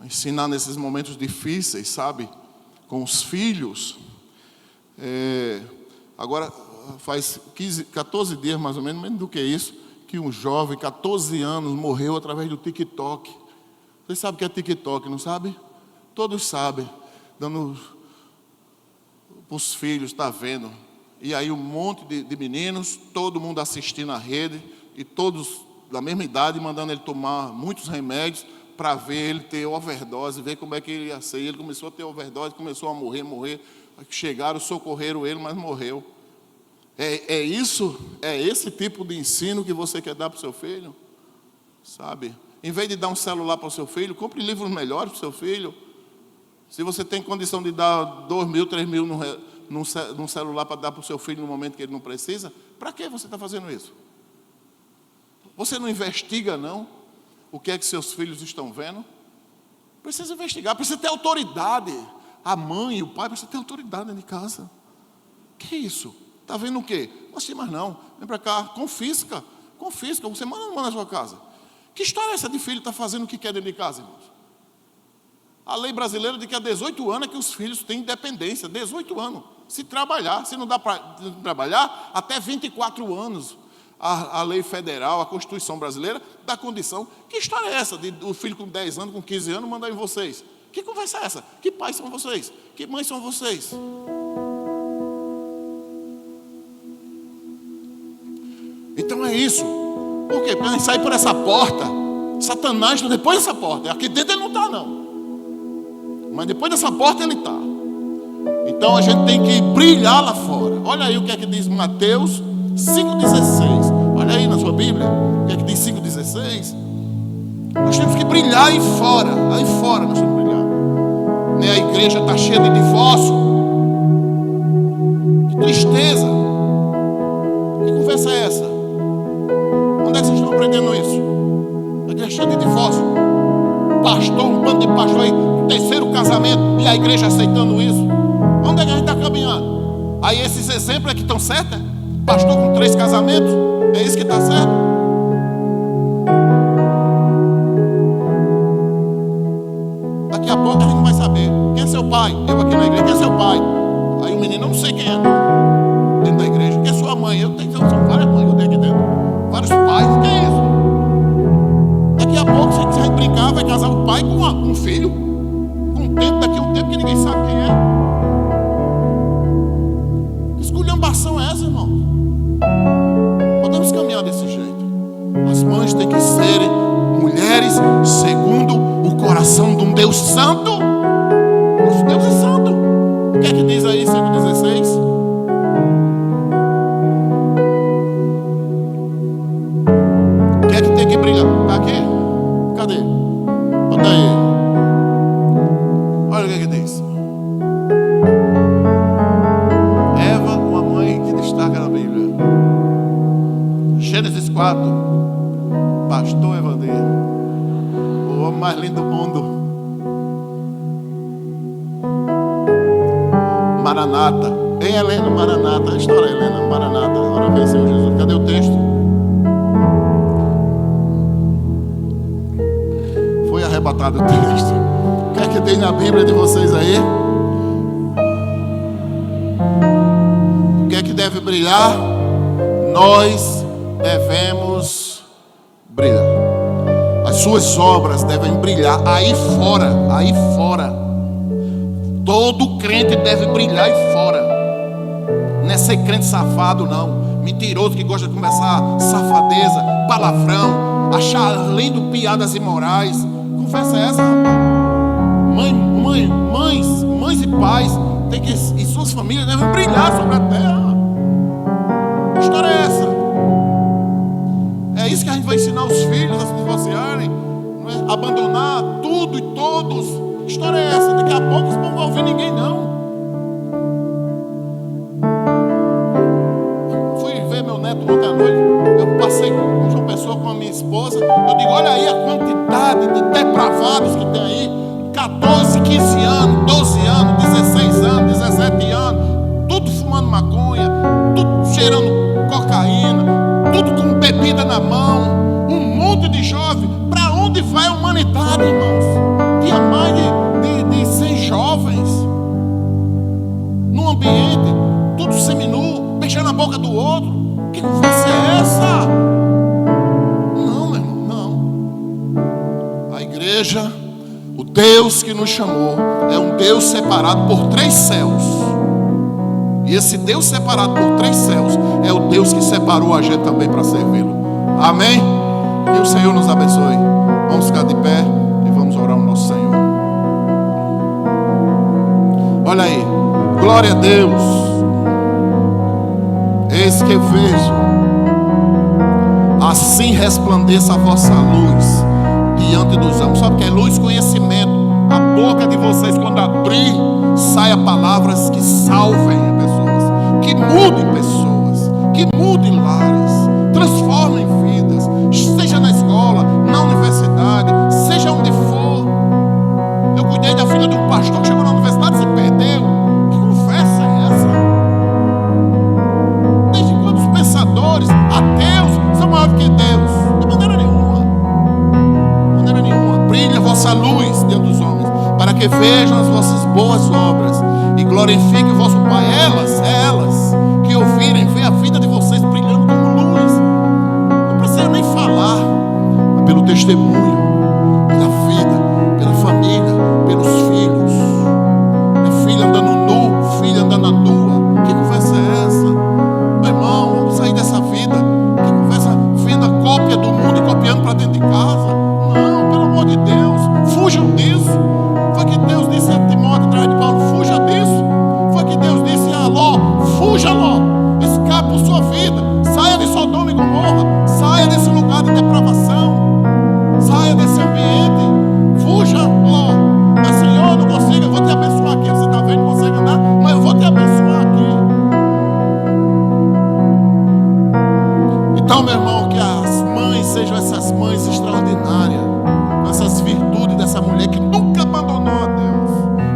ensinar nesses momentos difíceis, sabe? Com os filhos. Agora faz 14 dias mais ou menos, menos do que isso, que um jovem, 14 anos, morreu através do TikTok. Vocês sabem o que é TikTok, não sabe? Todos sabem, dando para os filhos, está vendo. E aí um monte de meninos, todo mundo assistindo a rede, e todos da mesma idade, mandando ele tomar muitos remédios, para ver ele ter overdose, ver como é que ele ia ser. Ele começou a ter overdose, começou a morrer. Chegaram, socorreram ele, mas morreu. É esse tipo de ensino que você quer dar para o seu filho? Sabe? Em vez de dar um celular para o seu filho, compre livros melhores para o seu filho. Se você tem condição de dar 2 mil, 3 mil num celular para dar para o seu filho no momento que ele não precisa, para que você está fazendo isso? Você não investiga, não? O que é que seus filhos estão vendo? Precisa investigar, precisa ter autoridade. A mãe e o pai precisam ter autoridade dentro de casa. Que isso? Está vendo o quê? Não sei mais não. Vem para cá, confisca. Você manda ou não manda na sua casa? Que história é essa de filho estar fazendo o que quer dentro de casa, irmãos? A lei brasileira diz que há 18 anos é que os filhos têm independência. 18 anos. Se trabalhar, se não dá para trabalhar, até 24 anos. A lei federal, a Constituição brasileira, dá condição. Que história é essa de o filho com 10 anos, com 15 anos, mandar em vocês? Que conversa é essa? Que pais são vocês? Que mães são vocês? Então é isso. Por quê? Porque a gente sai por essa porta, Satanás está depois dessa porta. Aqui dentro ele não está, não. Mas depois dessa porta ele está. Então a gente tem que brilhar lá fora. Olha aí o que é que diz Mateus 5,16. Olha aí na sua Bíblia. O que é que diz 5,16? Nós temos que brilhar aí fora. Aí fora nós temos que brilhar. Nem a igreja está cheia de divórcio. Que tristeza. Que conversa é essa? Onde é que vocês estão aprendendo isso? A igreja cheia de divórcio. Pastor, um bando de pastor aí, 3º casamento, e a igreja aceitando isso. Onde é que a gente está caminhando? Aí esses exemplos é que estão certos? Pastor com 3 casamentos, é isso que está certo? Daqui a pouco a gente não vai saber. Quem é seu pai? Eu aqui na igreja, quem é seu pai? Aí o menino, não sei quem é, dentro da igreja. Quem é sua mãe? Eu tenho, são várias mães, eu tenho aqui dentro. Vários pais, o que é isso? Daqui a pouco, se a gente brincar, vai casar um pai com um filho. Daqui a um tempo que ninguém sabe quem é. Que esculhambação é essa, irmão? Podemos caminhar desse jeito. As mães têm que serem mulheres segundo o coração de um Deus santo. Nosso Deus é santo. O que é que diz aí, 5,16? O que é que tem que brilhar? Está aqui? Cadê? Bota aí. Olha o que é que diz. Eva, uma mãe que destaca na Bíblia. Gênesis 4. Pastor Evandir, o homem mais lindo do mundo. Maranata. Ei, Helena, Maranata. A história, Helena, Maranata. Ora vem, Senhor Jesus. Cadê o texto? Foi arrebatado o texto. O que é que tem na Bíblia de vocês aí? O que é que deve brilhar, nós devemos brilhar. As suas obras devem brilhar aí fora, aí fora. Todo crente deve brilhar aí fora. Não é ser crente safado, não. Mentiroso que gosta de conversar safadeza, palavrão, achar lindo piadas imorais. Conversa essa, rapaz. Mães e pais tem que, e suas famílias devem brilhar sobre a terra. Que história é essa? É isso que a gente vai ensinar os filhos a se divorciarem, não é? Abandonar tudo e todos. Que história é essa? Daqui a pouco isso não vai ouvir ninguém, não. Fui ver meu neto ontem à noite. Eu passei com uma pessoa, com a minha esposa. Eu digo, olha aí a quantidade de depravados que tem aí. 14, 15 anos, 12 anos, 16 anos, 17 anos, tudo fumando maconha, tudo cheirando cocaína, tudo com bebida na mão, um monte de jovem. Para onde vai a humanidade, irmãos? Tinha mais de 100 jovens num ambiente, tudo seminu, beijando a boca do outro. Que conversa é essa? Não, meu irmão, não. A igreja, o Deus que nos chamou, é um Deus separado por 3 céus. E esse Deus separado por 3 céus é o Deus que separou a gente também para servi-lo. Amém? Que o Senhor nos abençoe. Vamos ficar de pé e vamos orar ao nosso Senhor. Olha aí. Glória a Deus. Eis que vejo, assim resplandeça a vossa luz diante dos homens. Sabe o que é luz? Conhecimento. A boca de vocês, quando abrir, saia palavras que salvem pessoas, que mudem pessoas, que mudem lares, transformem vidas, seja na escola, na universidade, seja onde for. Eu cuidei da filha de um pastor que chegou na universidade e se perdeu. Que conversa é essa? Desde quando os pensadores ateus são maiores que Deus? De maneira nenhuma. Brilhe a vossa luz diante dos homens, para que vejam as vossas boas obras e glorifiquem o vosso Pai. Elas que ouvirem, ver a vida de vocês brilhando como luz. Não precisa nem falar, mas pelo testemunho, pela vida, pela família, pelos filhos. É filho andando nu, filha andando nua. Que conversa é essa? Meu irmão, vamos sair dessa vida. Que conversa, vendo a cópia do mundo e copiando para dentro de casa. Não, pelo amor de Deus, fujam disso. Foi que Deus disse a Timóteo atrás de Paulo, fuja disso. Foi que Deus disse a Ló, fuja Ló, escape por sua vida, saia de Sodoma e Gomorra, saia desse lugar de depravação, saia desse ambiente, fuja Ló. Mas Senhor, eu não consigo, eu vou te abençoar aqui. Você está vendo, não consegue andar, mas eu vou te abençoar aqui. Então, meu irmão, que as mães sejam essas mães extraordinárias, com essas virtudes dessa mulher que nunca abandonou a Deus,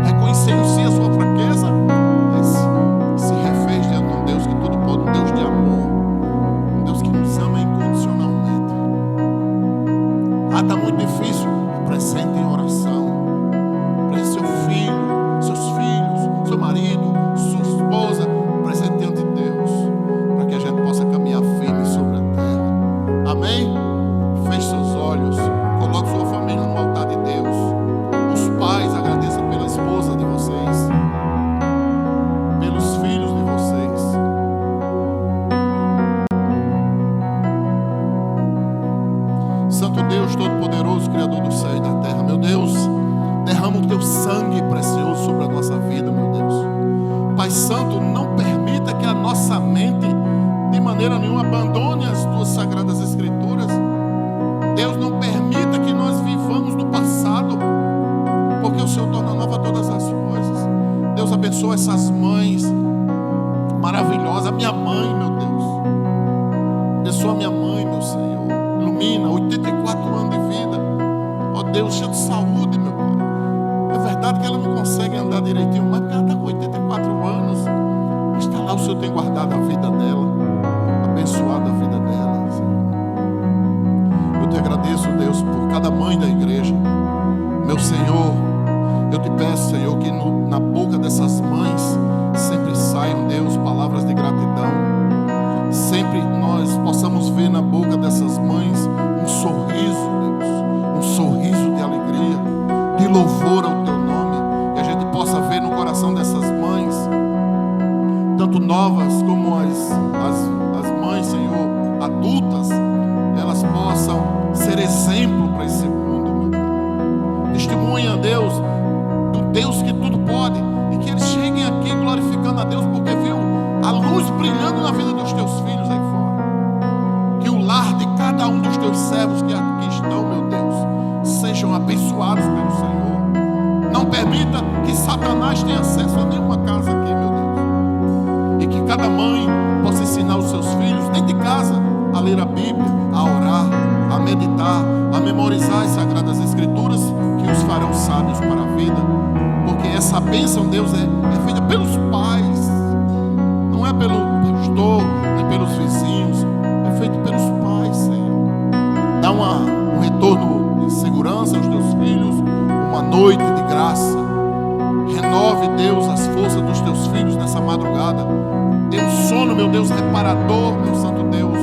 reconhecendo sim a sua fraqueza, mas se refez diante de um Deus que tudo pode, um Deus de amor, um Deus que nos ama incondicionalmente. Está muito difícil, apresente em oração, apresente seu filho, seus filhos, seu marido, sua esposa, apresente diante de Deus, para que a gente possa caminhar firme sobre a terra. Amém? Feche seus olhos, coloque sua família no altar de Deus. Os pais, agradeçam pela esposa de vocês, pelos filhos de vocês. Santo Deus Todo-Poderoso, Criador do céu e da terra, meu Deus, derrama o teu sangue precioso sobre a nossa vida, meu Deus. Pai Santo, não permita que a nossa mente de maneira nenhuma abandone as tuas sagradas escrituras. Deus, não permita que nós vivamos no passado, porque o Senhor torna nova todas as coisas. Deus, abençoa essas mães maravilhosas. A minha mãe, meu Deus, abençoa a minha mãe, meu Senhor. Ilumina, 84 anos de vida. Ó Deus, cheio de saúde, meu Pai. É verdade que ela não consegue andar direitinho, mas porque ela está com 84 anos. Está lá, o Senhor tem guardado a vida dela, abençoado a vida dela, Senhor. Eu te agradeço, Deus, por cada mãe da igreja. Meu Senhor, eu te peço, Senhor, que na boca dessas mães sempre saiam, Deus, palavras de gratidão. louvor ao Teu nome, que a gente possa ver no coração dessas mães, tanto novas como as mães, Senhor, adultas, elas possam ser exemplo para esse mundo, meu Pai. Testemunha, Deus, do Deus que tudo pode, e que eles cheguem aqui glorificando a Deus, porque viu a luz brilhando na vida dos Teus filhos aí fora. Que o lar de cada um dos Teus servos que aqui estão, meu Deus, sejam abençoados pelo Senhor. Não permita que Satanás tenha acesso a nenhuma casa aqui, meu Deus. E que cada mãe possa ensinar os seus filhos, dentro de casa, a ler a Bíblia, a orar, a meditar, a memorizar as Sagradas Escrituras, que os farão sábios para a vida. Porque essa bênção, Deus, é feita pelos pais, não é pelo pastor, nem pelos vizinhos, é feito pelos pais, Senhor. Dá um retorno de segurança aos Teus filhos, uma noite de graça. Renove, Deus, as forças dos Teus filhos nessa madrugada. Dê um sono, meu Deus, reparador, meu santo Deus.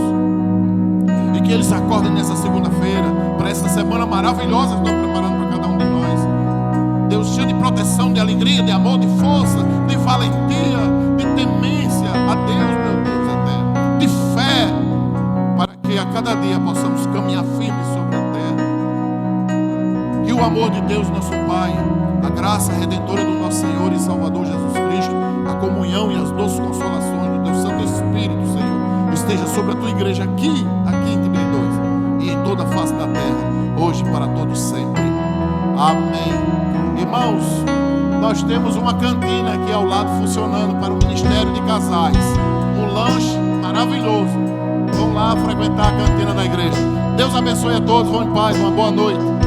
E que eles acordem nessa segunda-feira, para essa semana maravilhosa que estão preparando para cada um de nós. Deus, cheio de proteção, de alegria, de amor, de força, de valentia, de temência a Deus, meu Deus, até de fé, para que a cada dia possamos caminhar firmes sobre a terra. Que o amor de Deus, nosso Pai, a graça redentora do nosso Senhor e Salvador Jesus Cristo, a comunhão e as doces consolações do Teu Santo Espírito, Senhor, esteja sobre a Tua igreja aqui em Tibiri 2 e em toda a face da terra, hoje e para todos sempre. Amém. Irmãos, nós temos uma cantina aqui ao lado funcionando para o Ministério de Casais. Um lanche maravilhoso. Vão lá frequentar a cantina da igreja. Deus abençoe a todos. Vão em paz. Uma boa noite.